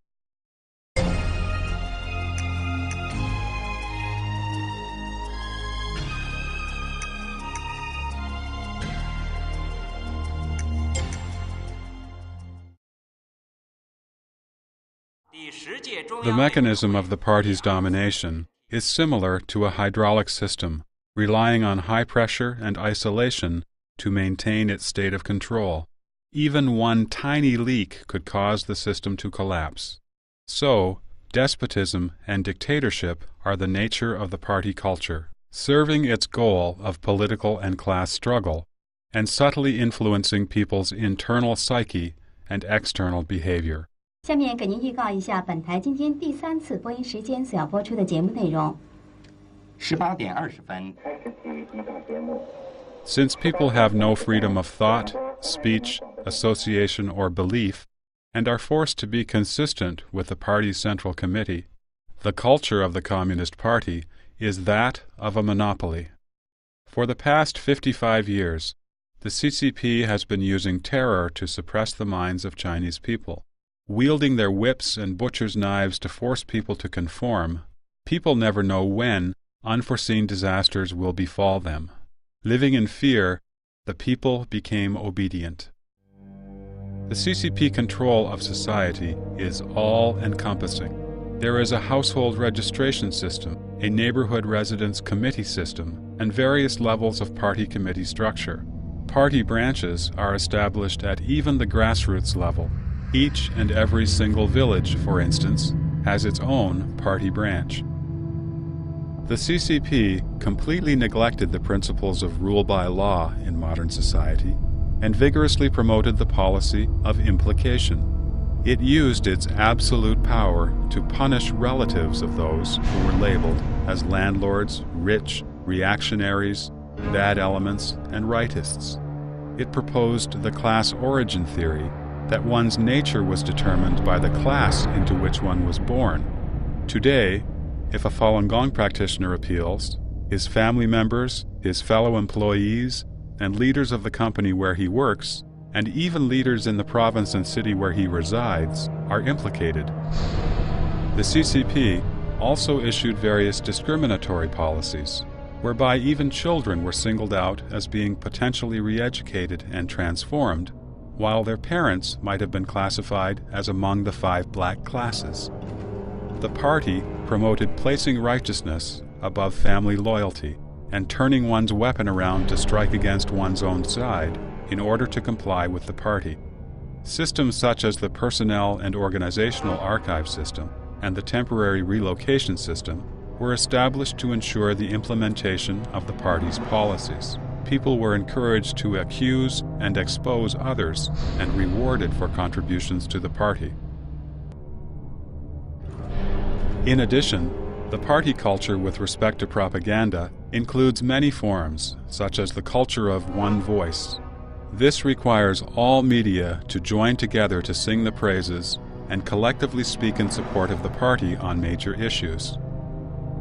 The mechanism of the party's domination is similar to a hydraulic system, relying on high pressure and isolation to maintain its state of control. Even one tiny leak could cause the system to collapse. So, despotism and dictatorship are the nature of the party culture, serving its goal of political and class struggle, and subtly influencing people's internal psyche and external behavior. 下面给您预告一下本台今天第3次播音时间所要播出的节目内容。18点20分。 Since people have no freedom of thought, speech, association, or belief, and are forced to be consistent with the party's central committee, the culture of the Communist Party is that of a monopoly. For the past 55 years, the CCP has been using terror to suppress the minds of Chinese people. Wielding their whips and butcher's knives to force people to conform, people never know when unforeseen disasters will befall them. Living in fear, the people became obedient. The CCP control of society is all-encompassing. There is a household registration system, a neighborhood residence committee system, and various levels of party committee structure. Party branches are established at even the grassroots level. Each and every single village, for instance, has its own party branch. The CCP completely neglected the principles of rule by law in modern society and vigorously promoted the policy of implication. It used its absolute power to punish relatives of those who were labeled as landlords, rich, reactionaries, bad elements, and rightists. It proposed the class origin theory that one's nature was determined by the class into which one was born. Today, if a Falun Gong practitioner appeals, his family members, his fellow employees, and leaders of the company where he works, and even leaders in the province and city where he resides, are implicated. The CCP also issued various discriminatory policies, whereby even children were singled out as being potentially re-educated and transformed, while their parents might have been classified as among the 5 black classes. The party promoted placing righteousness above family loyalty and turning one's weapon around to strike against one's own side in order to comply with the party. Systems such as the personnel and organizational archive system and the temporary relocation system were established to ensure the implementation of the party's policies. people were encouraged to accuse and expose others and rewarded for contributions to the party. In addition, the party culture with respect to propaganda includes many forms, such as the culture of one voice. This requires all media to join together to sing the praises and collectively speak in support of the party on major issues.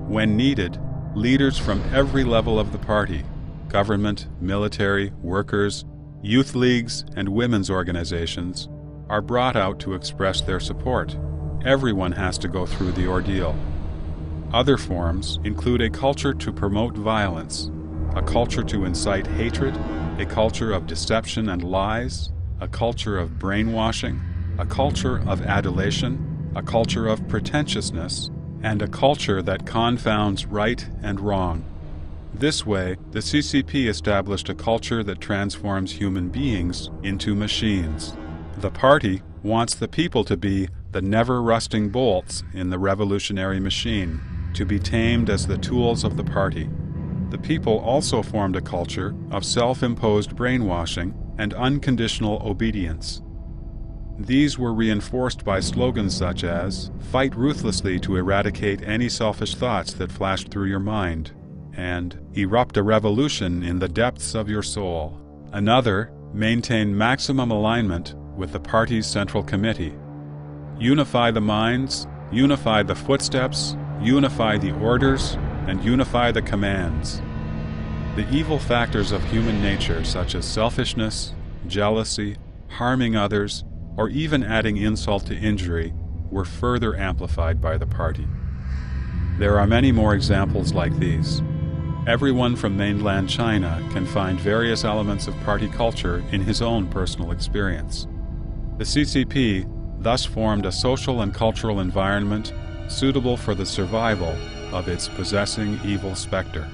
When needed, leaders from every level of the party, government, military, workers, youth leagues, and women's organizations, are brought out to express their support. Everyone has to go through the ordeal. Other forms include a culture to promote violence, a culture to incite hatred, a culture of deception and lies, a culture of brainwashing, a culture of adulation, a culture of pretentiousness, and a culture that confounds right and wrong. This way, the CCP established a culture that transforms human beings into machines. The party wants the people to be the never-rusting bolts in the revolutionary machine, to be tamed as the tools of the party. The people also formed a culture of self-imposed brainwashing and unconditional obedience. These were reinforced by slogans such as, "Fight ruthlessly to eradicate any selfish thoughts that flash through your mind," and "Erupt a revolution in the depths of your soul." Another, "Maintain maximum alignment with the party's central committee. Unify the minds, unify the footsteps, unify the orders, and unify the commands." The evil factors of human nature, such as selfishness, jealousy, harming others, or even adding insult to injury, were further amplified by the party. There are many more examples like these. Everyone from mainland China can find various elements of party culture in his own personal experience. The CCP thus formed a social and cultural environment suitable for the survival of its possessing evil specter.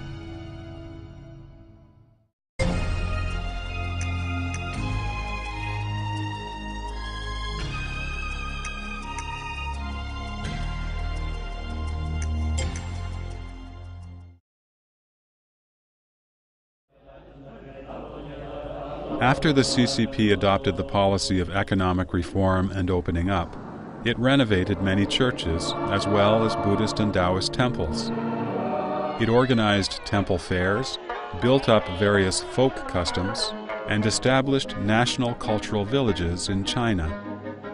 After the CCP adopted the policy of economic reform and opening up, it renovated many churches as well as Buddhist and Taoist temples. It organized temple fairs, built up various folk customs, and established national cultural villages in China.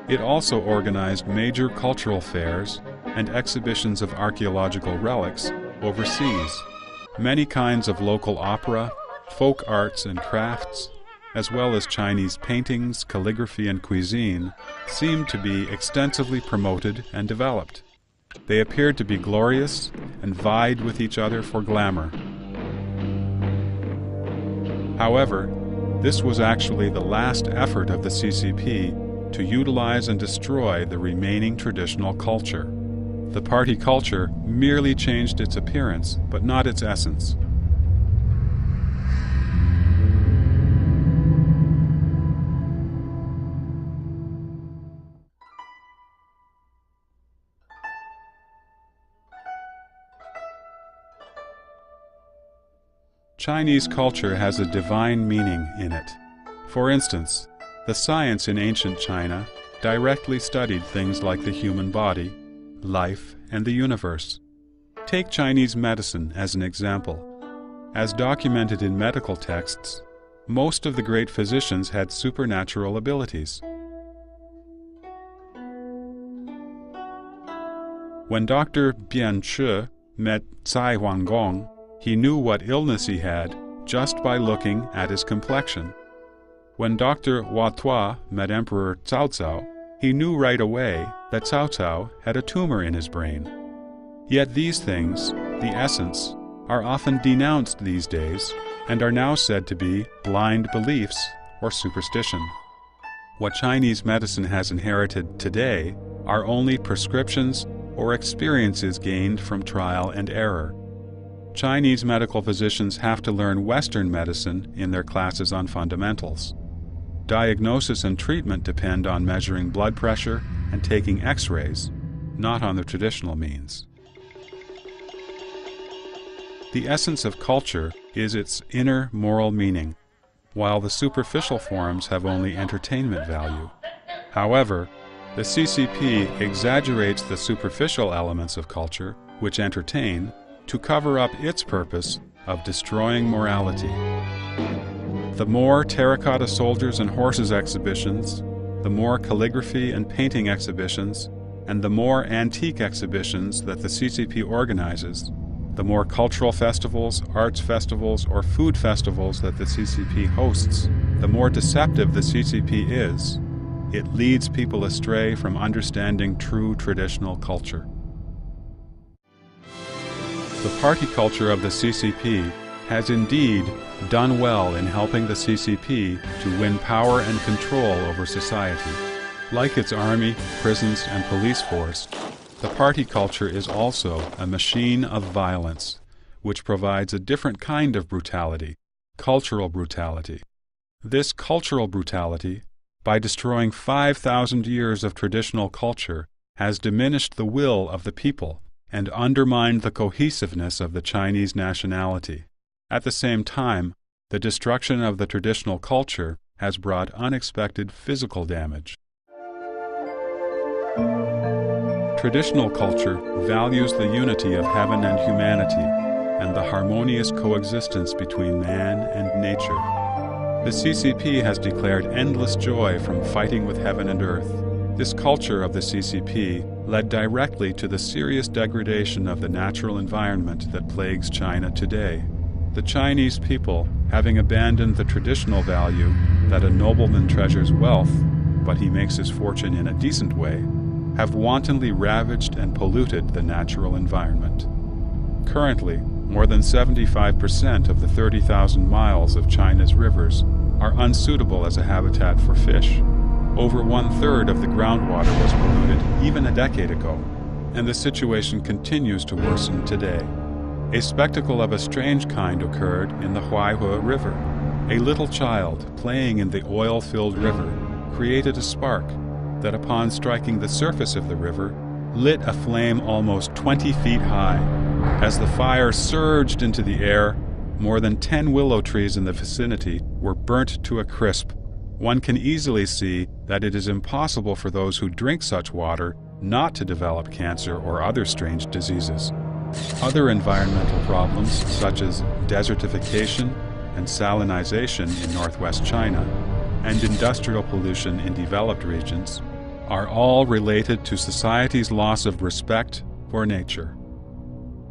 It also organized major cultural fairs and exhibitions of archaeological relics overseas. Many kinds of local opera, folk arts and crafts, as well as Chinese paintings, calligraphy, and cuisine, seemed to be extensively promoted and developed. They appeared to be glorious and vied with each other for glamour. However, this was actually the last effort of the CCP to utilize and destroy the remaining traditional culture. The party culture merely changed its appearance, but not its essence. Chinese culture has a divine meaning in it. For instance, the science in ancient China directly studied things like the human body, life, and the universe. Take Chinese medicine as an example. As documented in medical texts, most of the great physicians had supernatural abilities. When Dr. Bian Che met Cai Huanggong, he knew what illness he had just by looking at his complexion. When Dr. Hua Tuo met Emperor Cao Cao, he knew right away that Cao Cao had a tumor in his brain. Yet these things, the essence, are often denounced these days and are now said to be blind beliefs or superstition. What Chinese medicine has inherited today are only prescriptions or experiences gained from trial and error. Chinese medical physicians have to learn Western medicine in their classes on fundamentals. Diagnosis and treatment depend on measuring blood pressure and taking X-rays, not on the traditional means. The essence of culture is its inner moral meaning, while the superficial forms have only entertainment value. However, the CCP exaggerates the superficial elements of culture, which entertain, to cover up its purpose of destroying morality. The more terracotta soldiers and horses exhibitions, the more calligraphy and painting exhibitions, and the more antique exhibitions that the CCP organizes, the more cultural festivals, arts festivals, or food festivals that the CCP hosts, the more deceptive the CCP is. It leads people astray from understanding true traditional culture. The party culture of the CCP has indeed done well in helping the CCP to win power and control over society. Like its army, prisons, and police force, the party culture is also a machine of violence, which provides a different kind of brutality, cultural brutality. This cultural brutality, by destroying 5,000 years of traditional culture, has diminished the will of the people and undermined the cohesiveness of the Chinese nationality. At the same time, the destruction of the traditional culture has brought unexpected physical damage. Traditional culture values the unity of heaven and humanity and the harmonious coexistence between man and nature. The CCP has declared endless joy from fighting with heaven and earth. This culture of the CCP led directly to the serious degradation of the natural environment that plagues China today. The Chinese people, having abandoned the traditional value that a nobleman treasures wealth, but he makes his fortune in a decent way, have wantonly ravaged and polluted the natural environment. Currently, more than 75% of the 30,000 miles of China's rivers are unsuitable as a habitat for fish. Over 1/3 of the groundwater was polluted even a decade ago, and the situation continues to worsen today. A spectacle of a strange kind occurred in the Huaihua River. A little child playing in the oil-filled river created a spark that, upon striking the surface of the river, lit a flame almost 20 feet high. As the fire surged into the air, more than 10 willow trees in the vicinity were burnt to a crisp. One can easily see that it is impossible for those who drink such water not to develop cancer or other strange diseases. Other environmental problems, such as desertification and salinization in northwest China, and industrial pollution in developed regions, are all related to society's loss of respect for nature.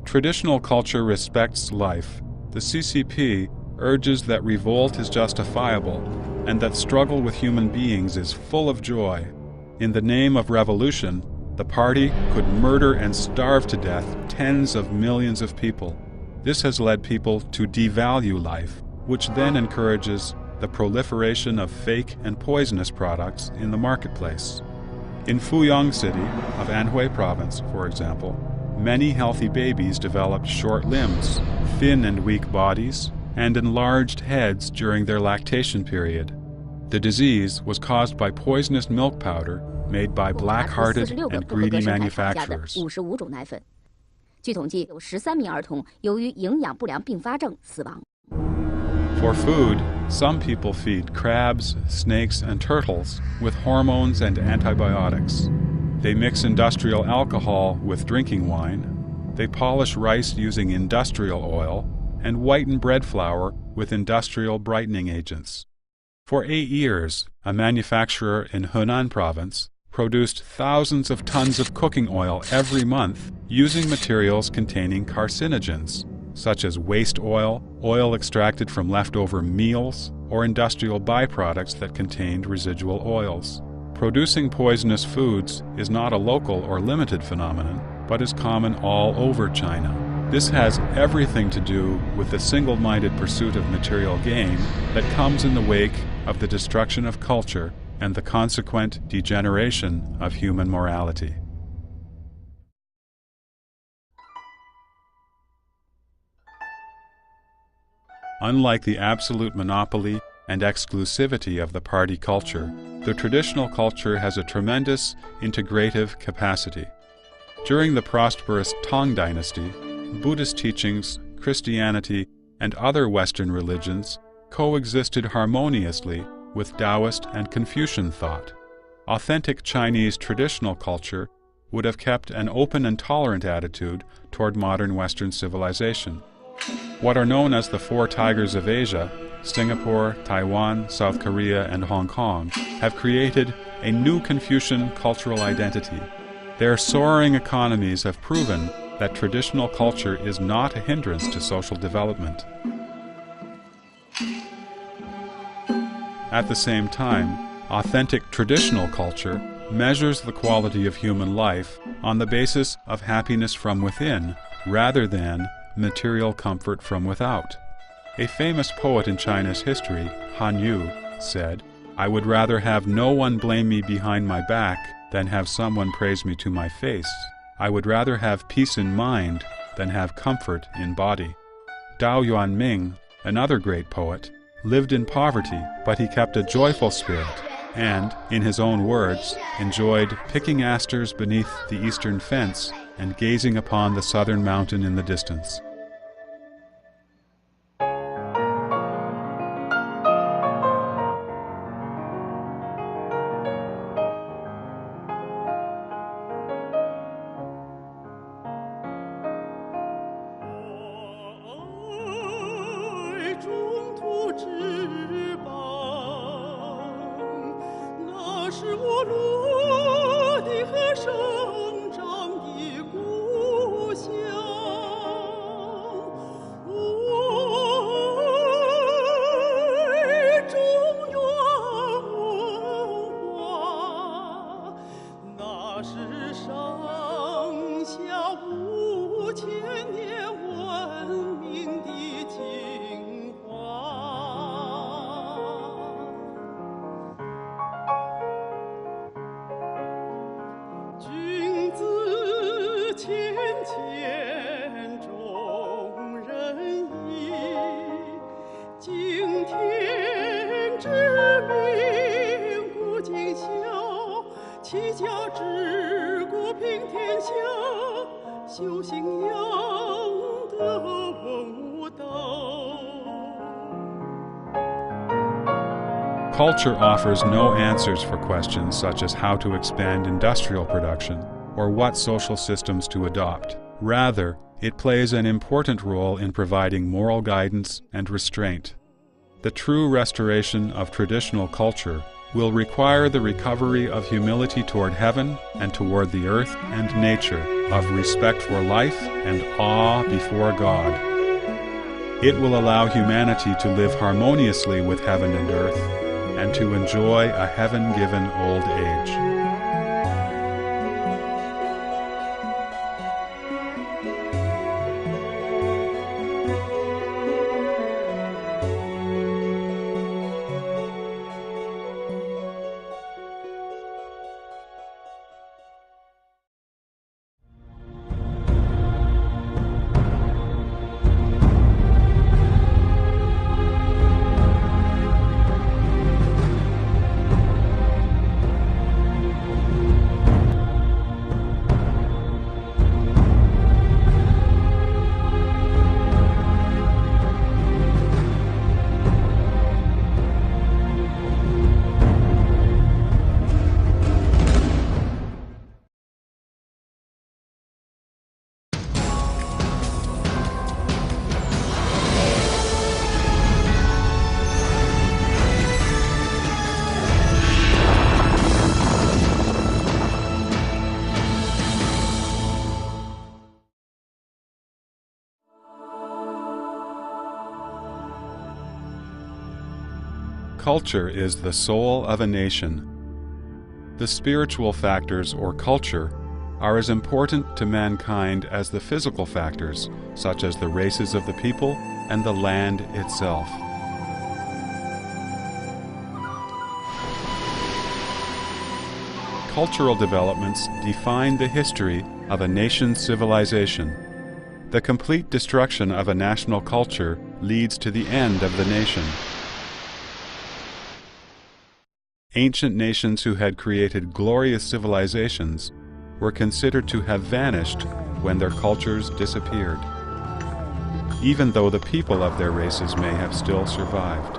Traditional culture respects life. The CCP urges that revolt is justifiable and that struggle with human beings is full of joy. In the name of revolution, the party could murder and starve to death tens of millions of people. This has led people to devalue life, which then encourages the proliferation of fake and poisonous products in the marketplace. In Fuyang City of Anhui Province, for example, many healthy babies developed short limbs, thin and weak bodies, and enlarged heads during their lactation period. The disease was caused by poisonous milk powder made by black-hearted and greedy manufacturers. 55种奶粉，据统计，有13名儿童由于营养不良并发症死亡。 For food, some people feed crabs, snakes, and turtles with hormones and antibiotics. They mix industrial alcohol with drinking wine. They polish rice using industrial oil and whiten bread flour with industrial brightening agents. For 8 years, a manufacturer in Henan Province produced thousands of tons of cooking oil every month using materials containing carcinogens, such as waste oil, oil extracted from leftover meals, or industrial byproducts that contained residual oils. Producing poisonous foods is not a local or limited phenomenon, but is common all over China. This has everything to do with the single-minded pursuit of material gain that comes in the wake of the destruction of culture and the consequent degeneration of human morality. Unlike the absolute monopoly and exclusivity of the party culture, the traditional culture has a tremendous integrative capacity. During the prosperous Tang Dynasty, Buddhist teachings, Christianity, and other Western religions coexisted harmoniously with Taoist and Confucian thought. Authentic Chinese traditional culture would have kept an open and tolerant attitude toward modern Western civilization. What are known as the Four Tigers of Asia, Singapore, Taiwan, South Korea, and Hong Kong, have created a new Confucian cultural identity. Their soaring economies have proven that traditional culture is not a hindrance to social development. At the same time, authentic traditional culture measures the quality of human life on the basis of happiness from within rather than material comfort from without. A famous poet in China's history, Han Yu, said, "I would rather have no one blame me behind my back than have someone praise me to my face. I would rather have peace in mind than have comfort in body." Dao Yuanming, another great poet, lived in poverty, but he kept a joyful spirit and, in his own words, enjoyed picking asters beneath the eastern fence and gazing upon the southern mountain in the distance. Culture offers no answers for questions such as how to expand industrial production or what social systems to adopt. Rather, it plays an important role in providing moral guidance and restraint. The true restoration of traditional culture will require the recovery of humility toward heaven and toward the earth and nature, of respect for life and awe before God. It will allow humanity to live harmoniously with heaven and earth, and to enjoy a heaven-given old age. Culture is the soul of a nation. The spiritual factors, or culture, are as important to mankind as the physical factors, such as the races of the people and the land itself. Cultural developments define the history of a nation's civilization. The complete destruction of a national culture leads to the end of the nation. Ancient nations who had created glorious civilizations were considered to have vanished when their cultures disappeared. even though the people of their races may have still survived.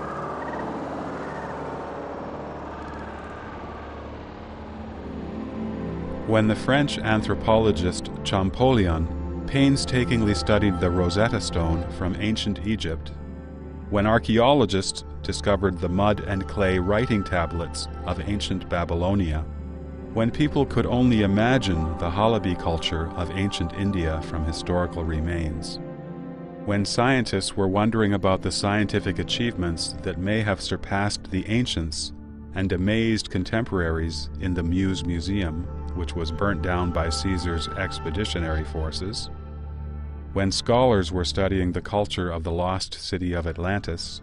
When the French anthropologist Champollion painstakingly studied the Rosetta Stone from ancient Egypt, when archaeologists discovered the mud and clay writing tablets of ancient Babylonia, when people could only imagine the Halabi culture of ancient India from historical remains, when scientists were wondering about the scientific achievements that may have surpassed the ancients and amazed contemporaries in the Muse Museum, which was burnt down by Caesar's expeditionary forces, when scholars were studying the culture of the lost city of Atlantis,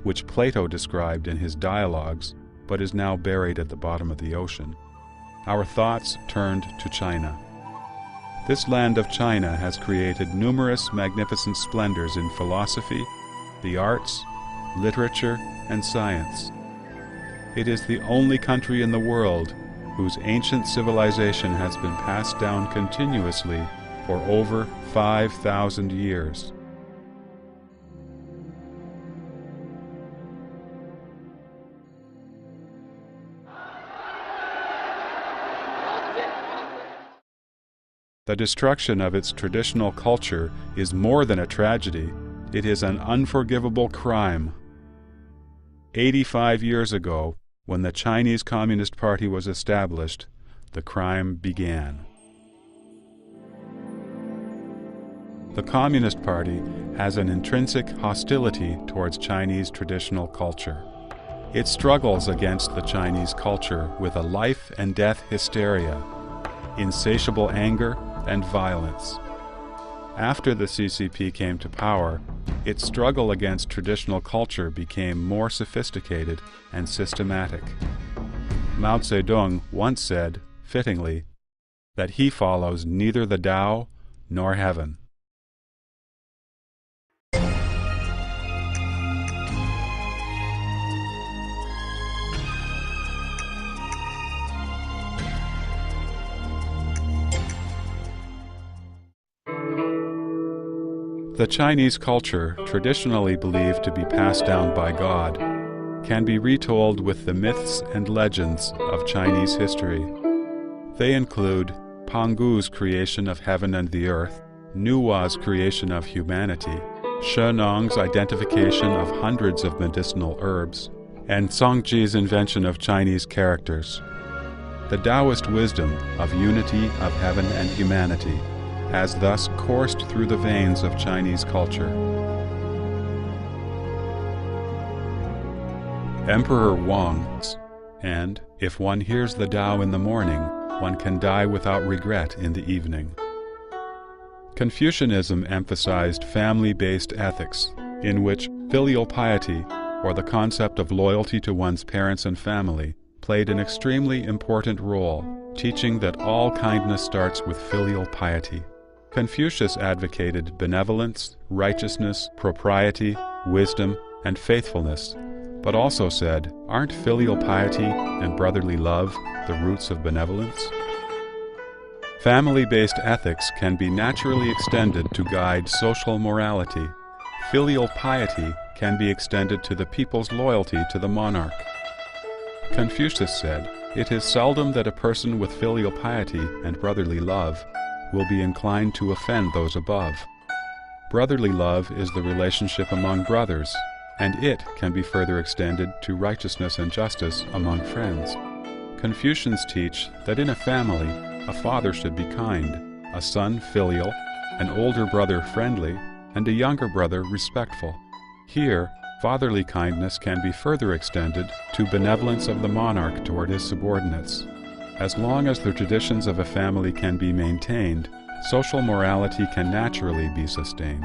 which Plato described in his dialogues but is now buried at the bottom of the ocean, our thoughts turned to China. This land of China has created numerous magnificent splendors in philosophy, the arts, literature, and science. It is the only country in the world whose ancient civilization has been passed down continuously for over 5,000 years. The destruction of its traditional culture is more than a tragedy, it is an unforgivable crime. 85 years ago, when the Chinese Communist Party was established, the crime began. The Communist Party has an intrinsic hostility towards Chinese traditional culture. It struggles against the Chinese culture with a life and death hysteria, insatiable anger, and violence. After the CCP came to power, its struggle against traditional culture became more sophisticated and systematic. Mao Zedong once said, fittingly, that he follows neither the Tao nor heaven. The Chinese culture, traditionally believed to be passed down by God, can be retold with the myths and legends of Chinese history. They include Pangu's creation of heaven and the earth, Nuwa's creation of humanity, Shennong's identification of hundreds of medicinal herbs, and Songji's invention of Chinese characters. The Taoist wisdom of unity of heaven and humanity has thus coursed through the veins of Chinese culture. Emperor Wang's, and if one hears the Tao in the morning, one can die without regret in the evening. Confucianism emphasized family-based ethics, in which filial piety, or the concept of loyalty to one's parents and family, played an extremely important role, teaching that all kindness starts with filial piety. Confucius advocated benevolence, righteousness, propriety, wisdom, and faithfulness, but also said, aren't filial piety and brotherly love the roots of benevolence? Family-based ethics can be naturally extended to guide social morality. Filial piety can be extended to the people's loyalty to the monarch. Confucius said, it is seldom that a person with filial piety and brotherly love will be inclined to offend those above. Brotherly love is the relationship among brothers, and it can be further extended to righteousness and justice among friends. Confucians teach that in a family, a father should be kind, a son filial, an older brother friendly, and a younger brother respectful. Here, fatherly kindness can be further extended to benevolence of the monarch toward his subordinates. As long as the traditions of a family can be maintained, social morality can naturally be sustained.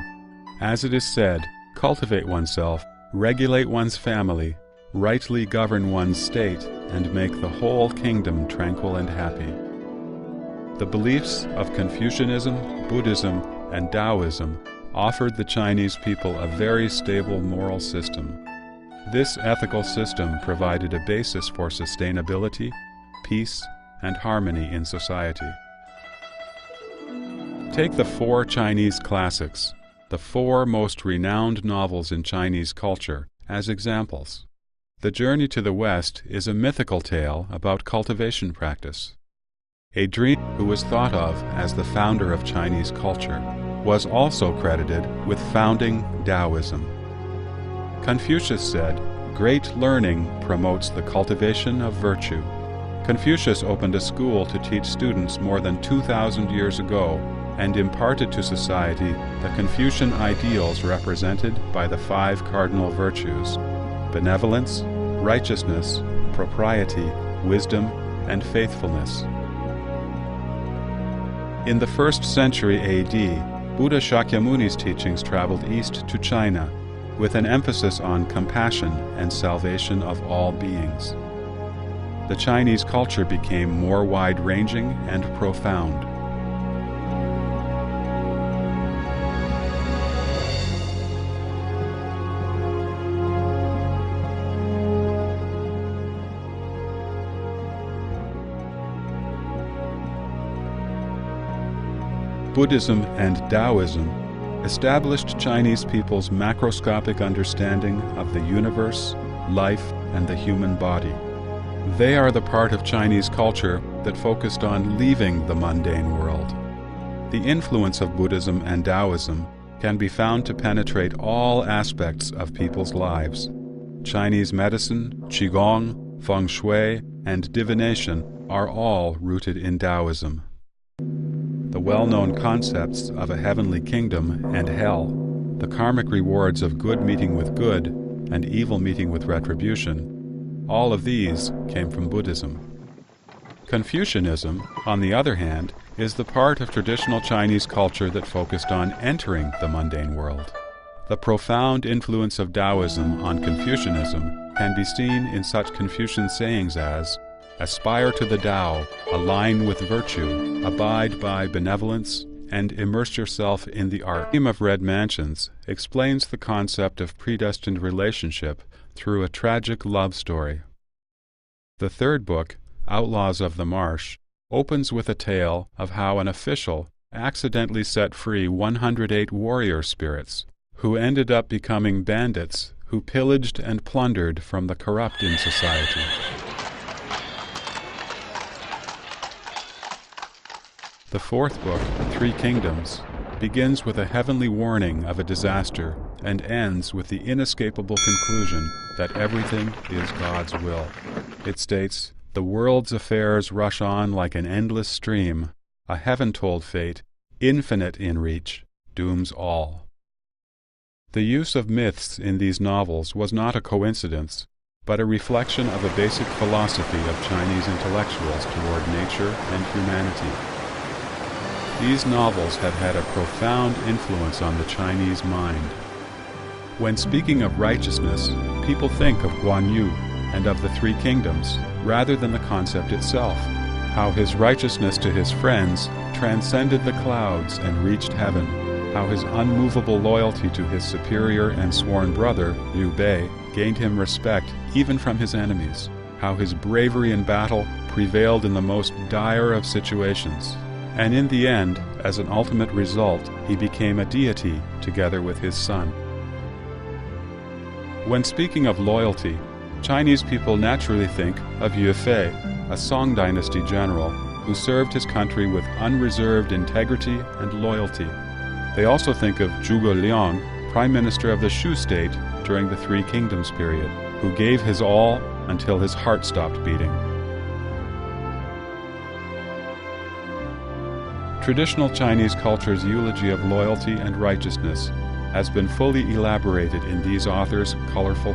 As it is said, cultivate oneself, regulate one's family, rightly govern one's state, and make the whole kingdom tranquil and happy. The beliefs of Confucianism, Buddhism, and Taoism offered the Chinese people a very stable moral system. This ethical system provided a basis for sustainability, peace, and harmony in society. Take the four Chinese classics, the 4 most renowned novels in Chinese culture as examples. The Journey to the West is a mythical tale about cultivation practice. A dream who was thought of as the founder of Chinese culture was also credited with founding Taoism. Confucius said, "Great learning promotes the cultivation of virtue." Confucius opened a school to teach students more than 2,000 years ago and imparted to society the Confucian ideals represented by the 5 cardinal virtues: benevolence, righteousness, propriety, wisdom, and faithfulness. In the 1st century AD, Buddha Shakyamuni's teachings traveled east to China, with an emphasis on compassion and salvation of all beings. The Chinese culture became more wide-ranging and profound. Buddhism and Taoism established Chinese people's macroscopic understanding of the universe, life, and the human body. They are the part of Chinese culture that focused on leaving the mundane world. The influence of Buddhism and Taoism can be found to penetrate all aspects of people's lives. Chinese medicine, qigong, feng shui, and divination are all rooted in Taoism. The well-known concepts of a heavenly kingdom and hell, the karmic rewards of good meeting with good and evil meeting with retribution, all of these came from Buddhism. Confucianism, on the other hand, is the part of traditional Chinese culture that focused on entering the mundane world. The profound influence of Taoism on Confucianism can be seen in such Confucian sayings as, "Aspire to the Tao, align with virtue, abide by benevolence, and immerse yourself in the art." The Theme of Red Mansions explains the concept of predestined relationship through a tragic love story. The 3rd book, Outlaws of the Marsh, opens with a tale of how an official accidentally set free 108 warrior spirits, who ended up becoming bandits who pillaged and plundered from the corrupt in society. The 4th book, 3 Kingdoms, begins with a heavenly warning of a disaster and ends with the inescapable conclusion that everything is God's will. It states, "The world's affairs rush on like an endless stream. A heaven-told fate, infinite in reach, dooms all." The use of myths in these novels was not a coincidence, but a reflection of a basic philosophy of Chinese intellectuals toward nature and humanity. These novels have had a profound influence on the Chinese mind. When speaking of righteousness, people think of Guan Yu and of the 3 kingdoms, rather than the concept itself, how his righteousness to his friends transcended the clouds and reached heaven, how his unmovable loyalty to his superior and sworn brother, Liu Bei, gained him respect even from his enemies, how his bravery in battle prevailed in the most dire of situations, and in the end, as an ultimate result, he became a deity together with his son. When speaking of loyalty, Chinese people naturally think of Yue Fei, a Song dynasty general who served his country with unreserved integrity and loyalty. They also think of Zhuge Liang, Prime Minister of the Shu state during the 3 Kingdoms period, who gave his all until his heart stopped beating. Traditional Chinese culture's eulogy of loyalty and righteousness has been fully elaborated in these authors' colorful